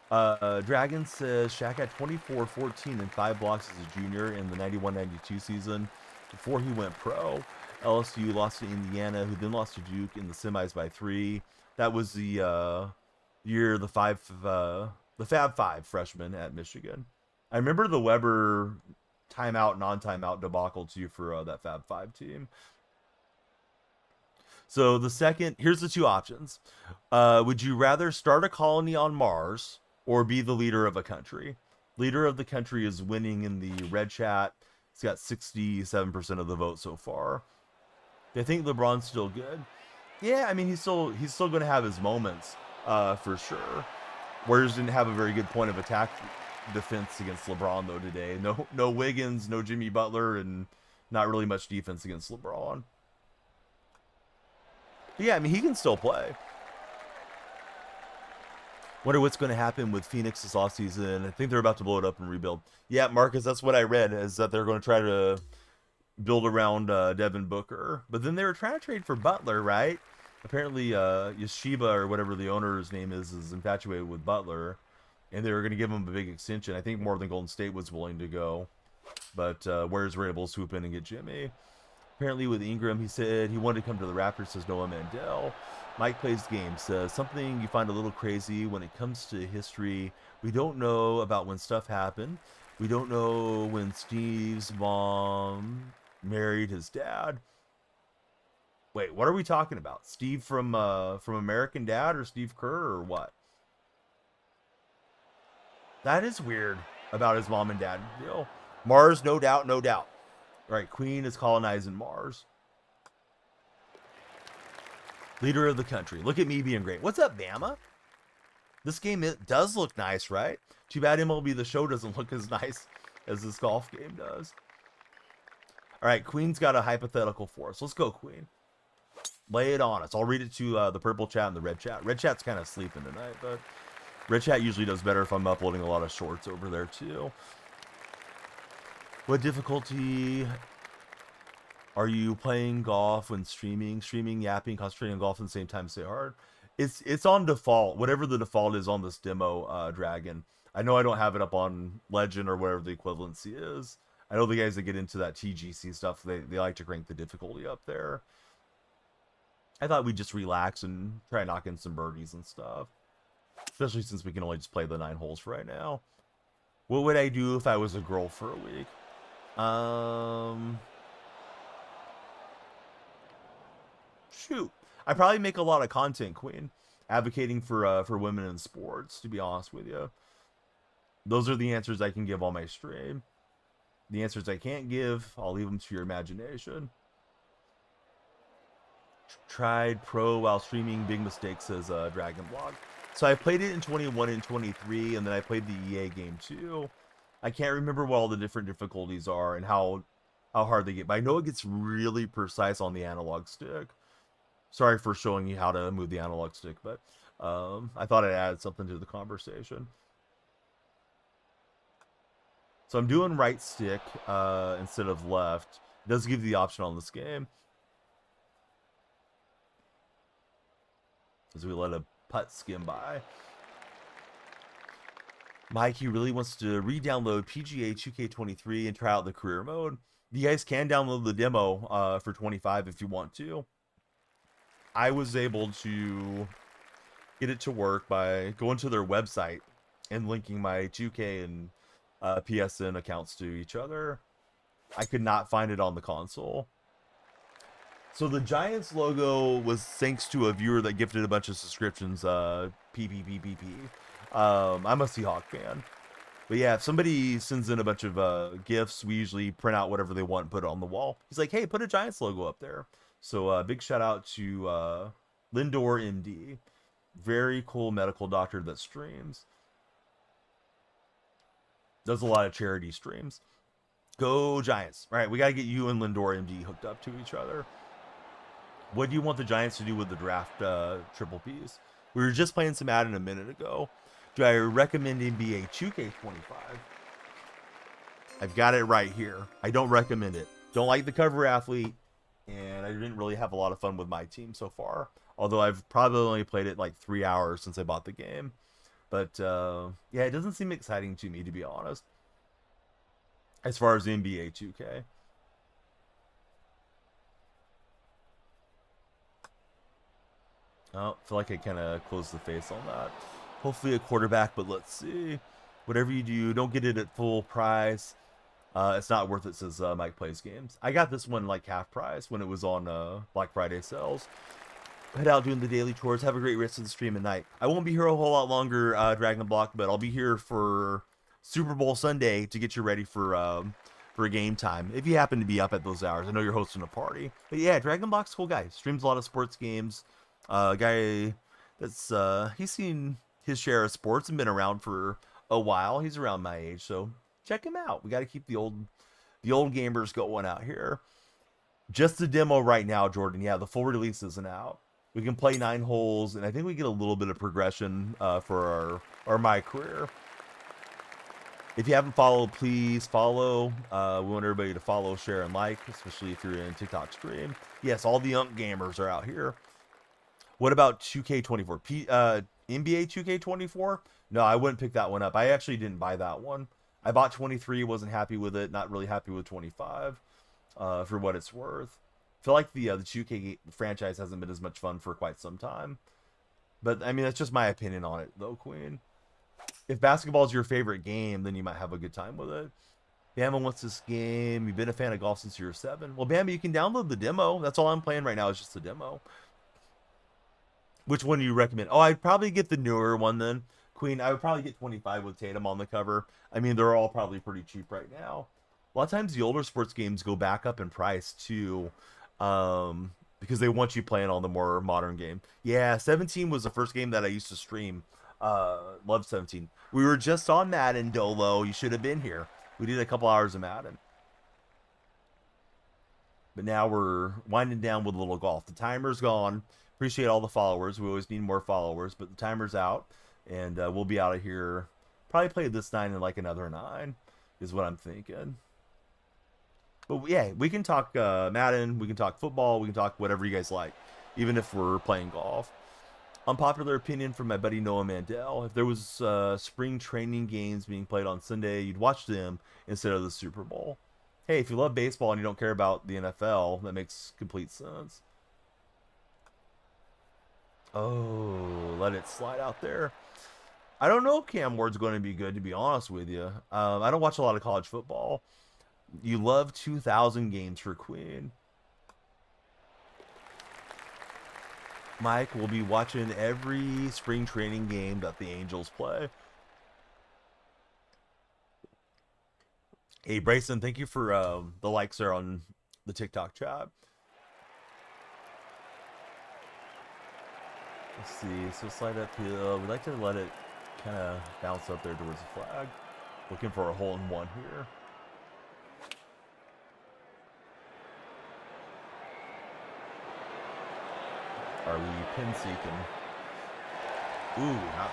Dragon says Shaq had 24, 14, and 5 blocks as a junior in the 91-92 season before he went pro. LSU lost to Indiana, who then lost to Duke in the semis by 3. That was the year the Fab Five freshmen at Michigan. I remember the Weber timeout, non-timeout debacle too for that Fab Five team. So here's the 2 options. Would you rather start a colony on Mars or be the leader of a country? Leader of the country is winning in the red chat. It's got 67% of the vote so far. Do I think LeBron's still good? Yeah, I mean, he's still going to have his moments, for sure. Warriors didn't have a very good point of attack defense against LeBron though today. No Wiggins, no Jimmy Butler, and not really much defense against LeBron. But yeah, I mean, he can still play. Wonder what's going to happen with Phoenix this offseason. I think they're about to blow it up and rebuild. Yeah, Marcus, that's what I read, is that they're going to try to build around Devin Booker. But then they were trying to trade for Butler, right? Apparently, Yeshiba, or whatever the owner's name is infatuated with Butler. And they were going to give him a big extension. I think more than Golden State was willing to go. But Warriors were able to swoop in and get Jimmy. Apparently with Ingram, he said he wanted to come to the Raptors, says Noah Mandel. Mike Plays Games says, something you find a little crazy when it comes to history. We don't know about when stuff happened. We don't know when Steve's mom married his dad. Wait, what are we talking about? Steve from American Dad, or Steve Kerr, or what? That is weird about his mom and dad. You know, Mars, no doubt, no doubt. Right, Queen is colonizing Mars. Leader of the country. Look at me being great. What's up, Bama? This game, it does look nice, right? Too bad MLB The Show doesn't look as nice as this golf game does. All right, Queen's got a hypothetical for us. Let's go, Queen. Lay it on us. I'll read it to the purple chat and the red chat. Red chat's kind of sleeping tonight, but red chat usually does better if I'm uploading a lot of shorts over there, too. What difficulty are you playing golf when streaming? Streaming, yapping, concentrating on golf at the same time, stay hard. It's on default. Whatever the default is on this demo, Dragon. I know I don't have it up on Legend or whatever the equivalency is. I know the guys that get into that TGC stuff, they like to crank the difficulty up there. I thought we'd just relax and try and knock in some birdies and stuff. Especially since we can only just play the 9 holes right now. What would I do if I was a girl for a week? Shoot, I probably make a lot of content, Queen, advocating for women in sports. To be honest with you, those are the answers I can give on my stream. The answers I can't give, I'll leave them to your imagination. Tried pro while streaming, big mistake, says Dragon Blog. So I played it in 21 and 23, and then I played the EA game too. I can't remember what all the different difficulties are and how hard they get, but I know it gets really precise on the analog stick. Sorry for showing you how to move the analog stick, but I thought I'd add something to the conversation. So I'm doing right stick instead of left. It does give you the option on this game. As we let a putt skim by. Mike, he really wants to re-download PGA 2K23 and try out the career mode. You guys can download the demo for 25 if you want to. I was able to get it to work by going to their website and linking my 2K and PSN accounts to each other. I could not find it on the console. So the Giants logo was thanks to a viewer that gifted a bunch of subscriptions. PPPPP. I'm a Seahawk fan. But yeah, if somebody sends in a bunch of gifts, we usually print out whatever they want and put it on the wall. He's like, hey, put a Giants logo up there. So big shout out to Lindor MD. Very cool medical doctor that streams. Does a lot of charity streams. Go Giants. All right, we got to get you and Lindor MD hooked up to each other. What do you want the Giants to do with the draft triple Ps? We were just playing some Madden a minute ago. Do I recommend NBA 2K25? I've got it right here. I don't recommend it. Don't like the cover athlete, and I didn't really have a lot of fun with my team so far. Although I've probably only played it like 3 hours since I bought the game. But yeah, it doesn't seem exciting to me, to be honest. As far as NBA 2K. Oh, I feel like I kind of closed the face on that. Hopefully a quarterback, but let's see. Whatever you do, don't get it at full price. It's not worth it, says Mike Plays Games. I got this one like half price when it was on Black Friday sales. Head out doing the daily chores. Have a great rest of the stream at night. I won't be here a whole lot longer, Dragon Block, but I'll be here for Super Bowl Sunday to get you ready for game time. If you happen to be up at those hours, I know you're hosting a party. But yeah, Dragon Block's a cool guy. Streams a lot of sports games. Guy that's he's seen his share of sports and been around for a while. He's around my age, so check him out. We got to keep the old gamers going out here. Just the demo right now, Jordan. Yeah, the full release isn't out. We can play 9 holes, and I think we get a little bit of progression for our my career. If you haven't followed, please follow. We want everybody to follow, share, and like, especially if you're in TikTok stream. Yes, all the young gamers are out here. What about 2K24? NBA 2K24? No, I wouldn't pick that one up. I actually didn't buy that one. I bought 23, wasn't happy with it. Not really happy with 25, for what it's worth. I feel like the 2K franchise hasn't been as much fun for quite some time. But, I mean, that's just my opinion on it, though, Queen. If basketball is your favorite game, then you might have a good time with it. Bama wants this game. You've been a fan of golf since you were 7. Well, Bama, you can download the demo. That's all I'm playing right now is just the demo. Which one do you recommend? Oh, I'd probably get the newer one then. Queen, I would probably get 25 with Tatum on the cover. I mean, they're all probably pretty cheap right now. A lot of times the older sports games go back up in price too, because they want you playing on the more modern game. Yeah, 17 was the first game that I used to stream. Love 17. We were just on Madden, Dolo. You should have been here. We did a couple hours of Madden. But now we're winding down with a little golf. The timer's gone. Appreciate all the followers. We always need more followers, but the timer's out, and we'll be out of here. Probably play this 9 and like another 9 is what I'm thinking. But yeah, we can talk Madden, we can talk football, we can talk whatever you guys like, even if we're playing golf. Unpopular opinion from my buddy Noah Mandel. If there was spring training games being played on Sunday, you'd watch them instead of the Super Bowl. Hey, if you love baseball and you don't care about the NFL, that makes complete sense. Oh, let it slide out there. I don't know if Cam Ward's going to be good, to be honest with you. I don't watch a lot of college football. You love 2,000 games for Queen. Mike will be watching every spring training game that the Angels play. Hey, Bryson, thank you for the likes there on the TikTok chat. Let's see, so slide uphill. We'd like to let it kind of bounce up there towards the flag. Looking for a hole-in-one here. Are we pin seeking? Ooh, not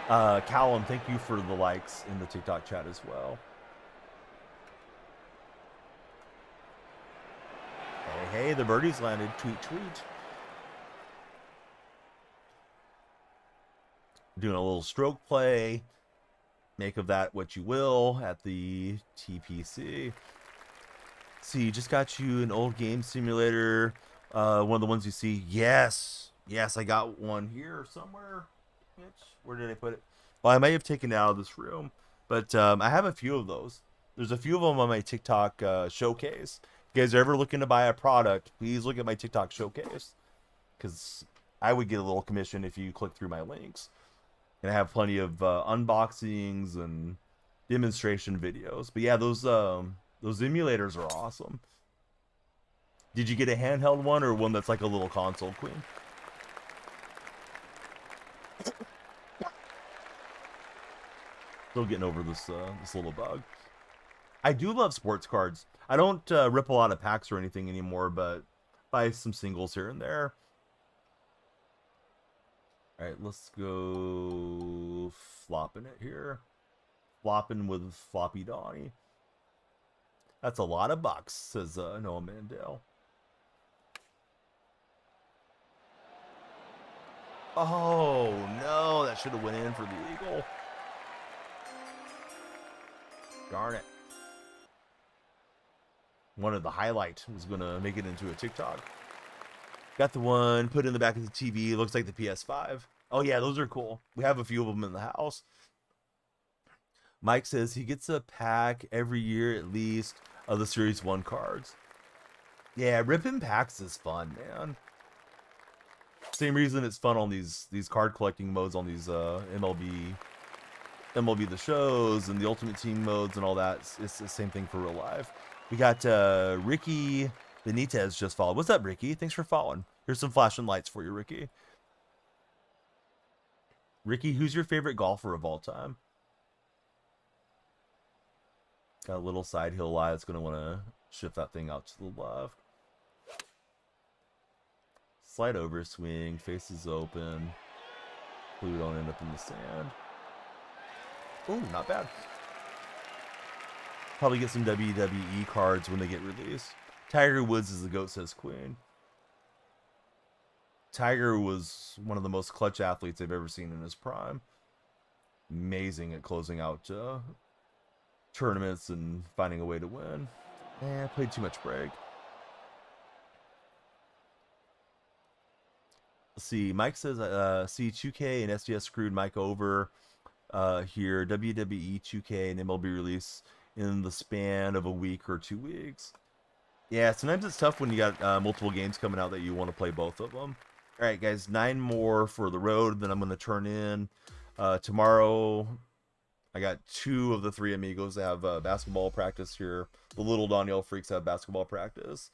bad. Callum, thank you for the likes in the TikTok chat as well. Hey, the birdies landed. Tweet, tweet. Doing a little stroke play. Make of that what you will at the TPC. See, just got you an old game simulator. One of the ones you see. Yes. Yes, I got one here somewhere. Where did I put it? Well, I may have taken it out of this room. But I have a few of those. There's a few of them on my TikTok showcase. If you guys are ever looking to buy a product, please look at my TikTok showcase. Because I would get a little commission if you click through my links. And I have plenty of unboxings and demonstration videos. But yeah, those emulators are awesome. Did you get a handheld one or one that's like a little console, Queen? Still getting over this little bug. I do love sports cards. I don't rip a lot of packs or anything anymore, but buy some singles here and there. All right, let's go flopping it here. Flopping with Floppy Donnie. That's a lot of bucks, says Noah Mandel. Oh, no, that should have went in for the eagle. Darn it. Wanted the highlight. Was going to make it into a TikTok. Got the one, put in the back of the TV. Looks like the PS5. Oh, yeah, those are cool. We have a few of them in the house. Mike says he gets a pack every year at least of the Series 1 cards. Yeah, ripping packs is fun, man. Same reason it's fun on these card collecting modes on these MLB The Shows and the Ultimate Team modes and all that. It's the same thing for real life. We got Ricky Benitez just followed. What's up, Ricky? Thanks for following. Here's some flashing lights for you, Ricky. Ricky, who's your favorite golfer of all time? Got a little side hill lie that's going to want to shift that thing out to the left. Slide over swing, faces open. We don't end up in the sand. Ooh, not bad. Probably get some WWE cards when they get released. Tiger Woods is the GOAT, says Queen. Tiger was one of the most clutch athletes I've ever seen in his prime. Amazing at closing out tournaments and finding a way to win. Played too much break. Let's see. Mike says, see, 2K and SDS screwed Mike over here. WWE 2K and MLB release in the span of a week or 2 weeks. Yeah, sometimes it's tough when you got multiple games coming out that you want to play both of them. All right, guys, 9 more for the road. Then I'm going to turn in tomorrow. I got 2 of the 3 amigos that have basketball practice here. The little DonyellFreaks have basketball practice.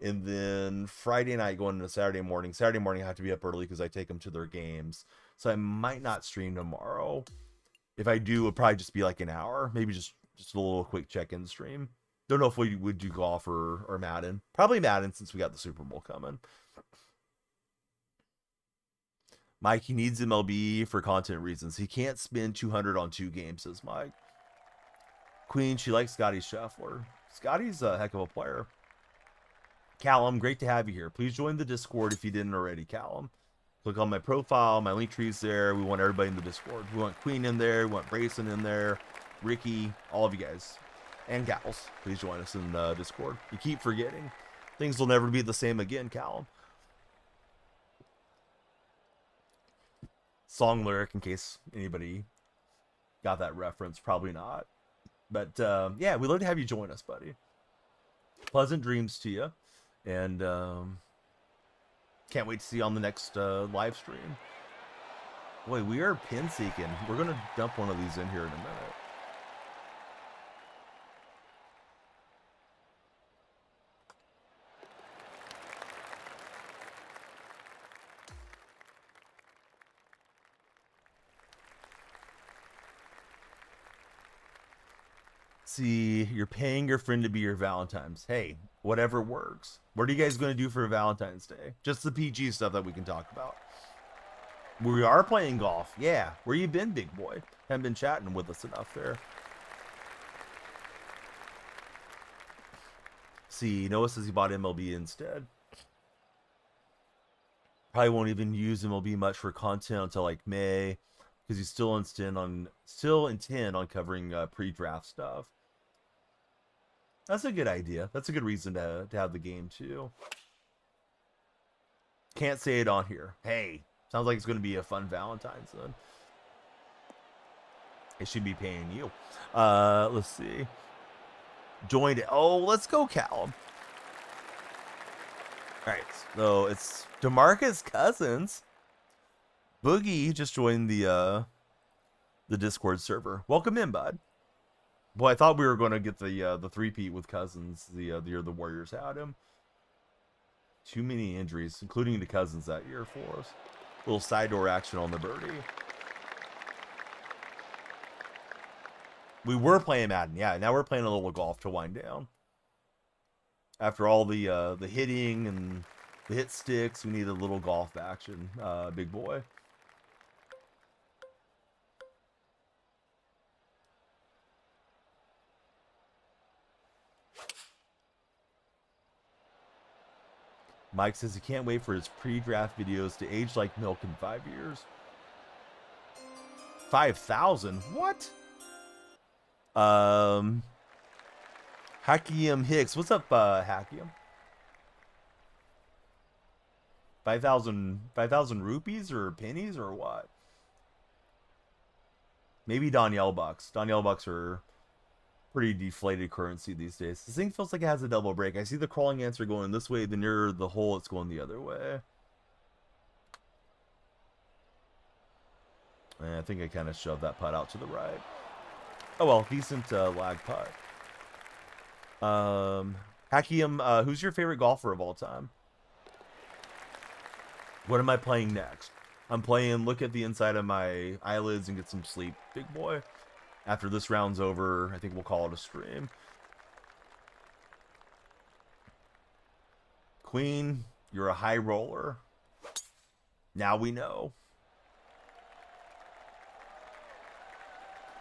And then Friday night going into Saturday morning. Saturday morning I have to be up early because I take them to their games. So I might not stream tomorrow. If I do, it'll probably just be like an hour. Maybe just a little quick check-in stream. Don't know if we would do golf or Madden. Probably Madden since we got the Super Bowl coming. Mike, he needs MLB for content reasons. He can't spend 200 on 2 games, says Mike. Queen, she likes Scotty Scheffler. Scotty's a heck of a player. Callum, great to have you here. Please join the Discord if you didn't already, Callum. Click on my profile. My link tree's there. We want everybody in the Discord. We want Queen in there. We want Brayson in there. Ricky, all of you guys. And gals, please join us in Discord. You keep forgetting. Things will never be the same again, Callum. Song lyric, in case anybody got that reference. Probably not. But, yeah, we'd love to have you join us, buddy. Pleasant dreams to you. And can't wait to see you on the next live stream. Boy, we are pin seeking. We're going to dump one of these in here in a minute. See, you're paying your friend to be your Valentine's. Hey, whatever works. What are you guys going to do for Valentine's Day? Just the PG stuff that we can talk about. We are playing golf. Yeah. Where you been, big boy? Haven't been chatting with us enough there. See, Noah says he bought MLB instead. Probably won't even use MLB much for content until like May, because he's still intent on covering pre-draft stuff. That's a good idea. That's a good reason to have the game too. Can't say it on here. Hey, sounds like it's going to be a fun Valentine's then. It should be paying you. Let's see. Joined it. Oh, let's go, Callum. All right, so it's DeMarcus Cousins. Boogie just joined the Discord server. Welcome in, bud. Boy, I thought we were going to get the three-peat with Cousins the year the Warriors had him. Too many injuries, including to Cousins that year for us. Little side door action on the birdie. We were playing Madden, yeah. Now we're playing a little golf to wind down. After all the hitting and the hit sticks, we need a little golf action, big boy. Mike says he can't wait for his pre-draft videos to age like milk in 5 years. 5,000? What? Hakim Hicks. What's up, Hakim? 5,000 rupees or pennies or what? Maybe Donyell bucks. Donyell bucks are pretty deflated currency these days. This thing feels like it has a double break. I see the crawling answer going this way. The nearer the hole, it's going the other way. And I think I kind of shoved that putt out to the right. Oh well, decent lag putt. Hakim, who's your favorite golfer of all time? What am I playing next? I'm playing look at the inside of my eyelids and get some sleep, big boy. After this round's over, I think we'll call it a stream. Queen, you're a high roller. Now we know.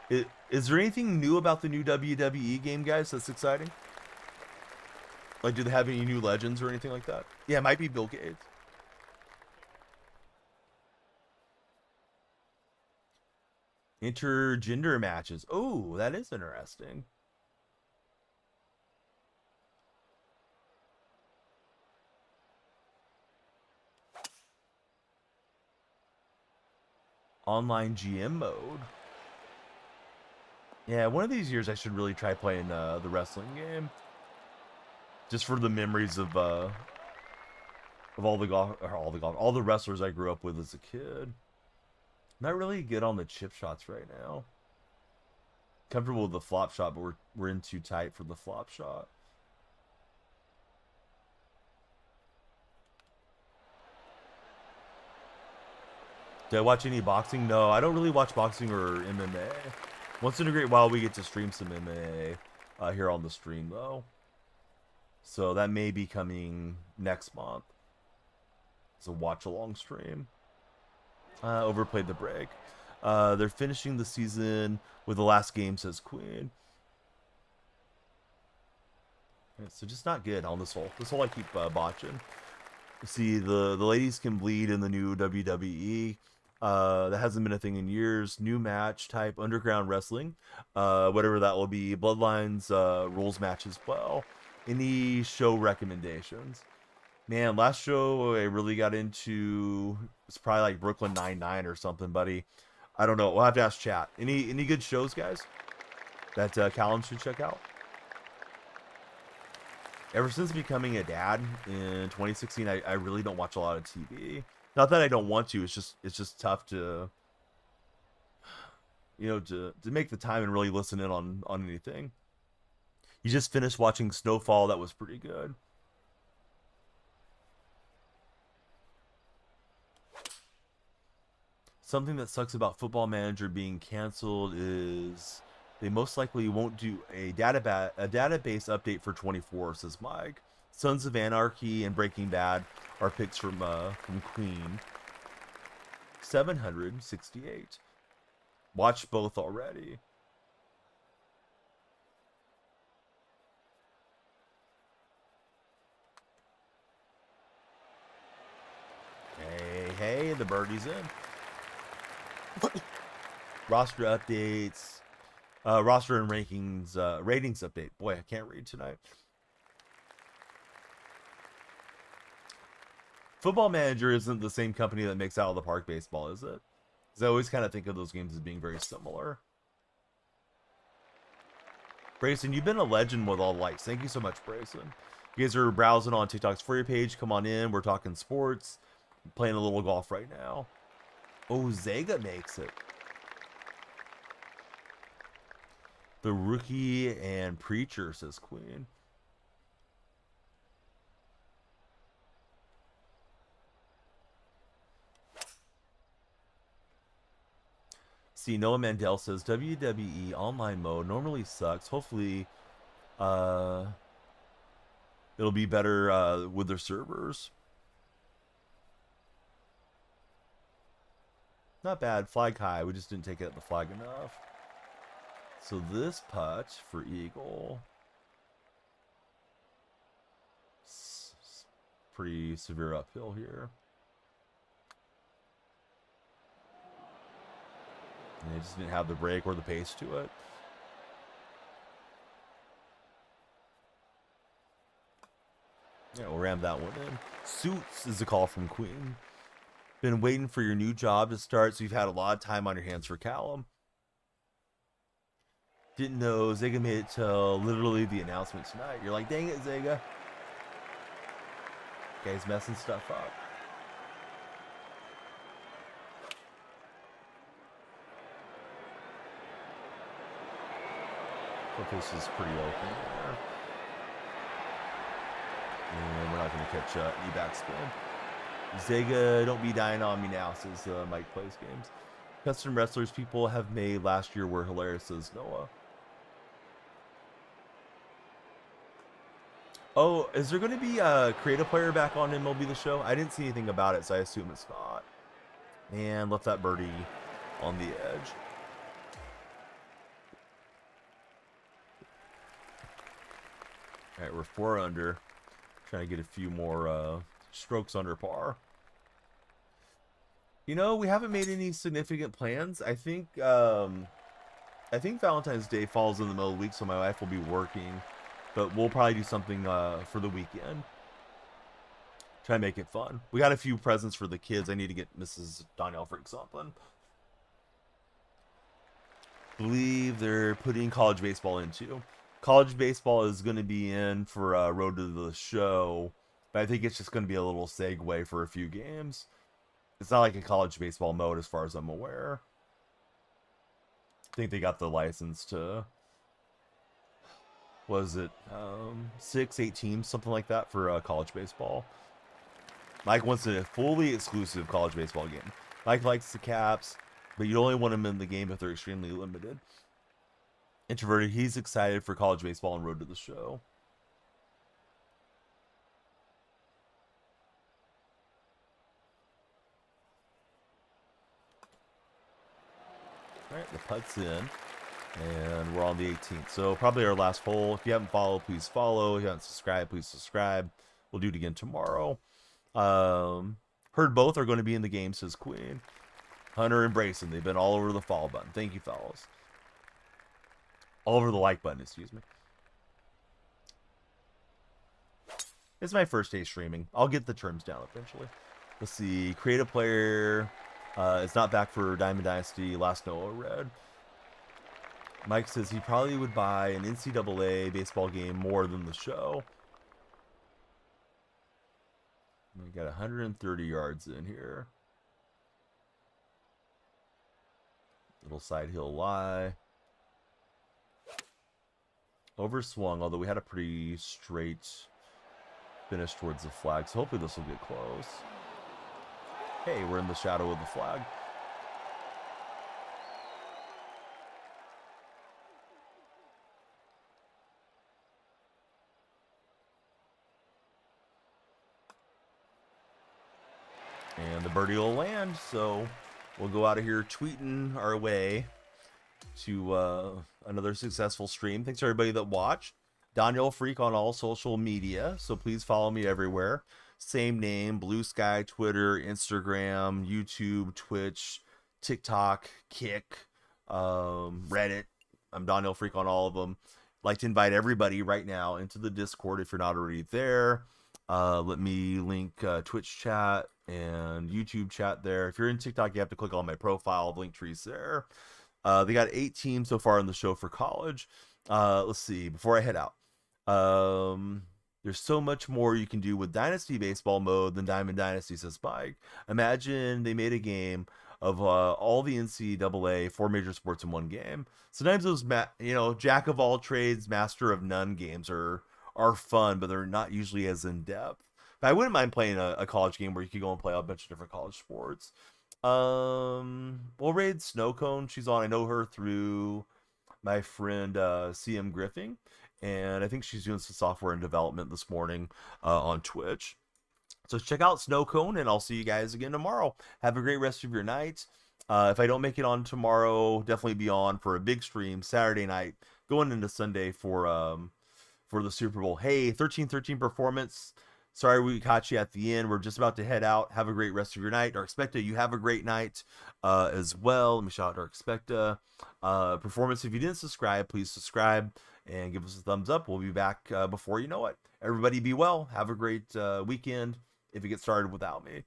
Is there anything new about the new WWE game, guys, that's exciting? Like, do they have any new legends or anything like that? Yeah, it might be Bill Gates. Intergender matches. Oh, that is interesting. Online GM mode. Yeah, one of these years I should really try playing the wrestling game, just for the memories of all the wrestlers I grew up with as a kid. Not really good on the chip shots right now. Comfortable with the flop shot, but we're in too tight for the flop shot. Did I watch any boxing? No, I don't really watch boxing or MMA. Once in a great while, we get to stream some MMA here on the stream, though. So that may be coming next month. It's a watch-along stream. Overplayed the break. They're finishing the season with the last game, says Queen. Yeah, so just not good on this hole. This hole I keep botching. See, the ladies can bleed in the new WWE. That hasn't been a thing in years. New match type, underground wrestling, whatever that will be. Bloodlines rules match as well. Any show recommendations? Man, last show I really got into, it's probably like Brooklyn Nine-Nine or something, buddy. I don't know. We'll have to ask chat. Any good shows, guys, that Callum should check out? Ever since becoming a dad in 2016, I really don't watch a lot of TV. Not that I don't want to. It's just tough to, to make the time and really listen in on anything. You just finished watching Snowfall. That was pretty good. Something that sucks about Football Manager being canceled is they most likely won't do a database update for 24, says Mike. Sons of Anarchy and Breaking Bad are picks from Queen. 768. Watched both already. Hey, the birdie's in. Roster updates. Roster and ratings update. Boy, I can't read tonight. Football Manager isn't the same company that makes Out of the Park Baseball, is it? Because I always kind of think of those games as being very similar. Brayson, you've been a legend with all the likes. Thank you so much, Brayson. You guys are browsing on TikTok's For You page. Come on in. We're talking sports. Playing a little golf right now. Oh, Zega makes it. The Rookie and Preacher, says Queen. See, Noah Mandel says WWE online mode normally sucks. Hopefully, it'll be better with their servers. Not bad. Flag high. We just didn't take it at the flag enough. So this putt for Eagle. Pretty severe uphill here. And they just didn't have the break or the pace to it. Yeah, we'll ram that one in. Suits is a call from Queen. Been waiting for your new job to start, so you've had a lot of time on your hands for Callum. Didn't know Zega made it till literally the announcement tonight. You're like, dang it, Zega. Guy's messing stuff up. This is pretty open there. And we're not going to catch any backspin. Zega, don't be dying on me now, says Mike Plays Games. Custom wrestlers people have made last year were hilarious, says Noah. Oh, is there going to be a creative player back on MLB The Show? I didn't see anything about it, so I assume it's not. And left that birdie on the edge. All right, we're 4 under. Trying to get a few more strokes under par. You know, we haven't made any significant plans. I think Valentine's Day falls in the middle of the week, so my wife will be working. But we'll probably do something for the weekend. Try to make it fun. We got a few presents for the kids. I need to get Mrs. DonyellFreak something. Believe they're putting college baseball in too. College baseball is going to be in for Road to the Show, but I think it's just going to be a little segue for a few games. It's not like a college baseball mode as far as I'm aware. I think they got the license to, was it 6, 8 teams, something like that for college baseball. Mike wants a fully exclusive college baseball game. Mike likes the Caps, but you only want them in the game if they're extremely limited. Introverted, he's excited for college baseball and Road to the Show. All right, the putt's in, and we're on the 18th. So probably our last hole. If you haven't followed, please follow. If you haven't subscribed, please subscribe. We'll do it again tomorrow. Heard both are going to be in the game, says Queen. Hunter and Brayson, they've been all over the follow button. Thank you, fellas. All over the like button, excuse me. It's my first day streaming. I'll get the terms down eventually. Let's see. Create a player. It's not back for Diamond Dynasty. Last Noah read. Mike says he probably would buy an NCAA baseball game more than the show. We got 130 yards in here. Little side hill lie. Overswung, although we had a pretty straight finish towards the flag, so hopefully this will get close. Hey, we're in the shadow of the flag. And the birdie will land, so we'll go out of here tweeting our way to another successful stream. Thanks to everybody that watched. DonyellFreak on all social media, so please follow me everywhere. Same name, Blue Sky, Twitter, Instagram, YouTube, Twitch, TikTok, Kick, Reddit. I'm DonyellFreak on all of them. Like to invite everybody right now into the Discord if you're not already there. Let me link Twitch chat and YouTube chat there. If you're in TikTok, you have to click on my profile. The link tree's there. They got 8 teams so far in the show for college. Let's see. Before I head out, there's so much more you can do with Dynasty Baseball mode than Diamond Dynasty, says Spike. Imagine they made a game of all the NCAA 4 major sports in one game. Sometimes those, jack of all trades, master of none games are fun, but they're not usually as in depth. But I wouldn't mind playing a college game where you could go and play a bunch of different college sports. We'll raid Snow Cone. She's on. I know her through my friend CM Griffing, and I think she's doing some software and development this morning on Twitch. So check out Snow Cone, and I'll see you guys again tomorrow. Have a great rest of your night. If I don't make it on tomorrow, definitely be on for a big stream Saturday night, going into Sunday for the Super Bowl. Hey, 13-13 performance. Sorry we caught you at the end. We're just about to head out. Have a great rest of your night. Dark Specta, you have a great night as well. Let me shout out Dark Specta. Performance, if you didn't subscribe, please subscribe and give us a thumbs up. We'll be back before you know it. Everybody be well. Have a great weekend if you get started without me.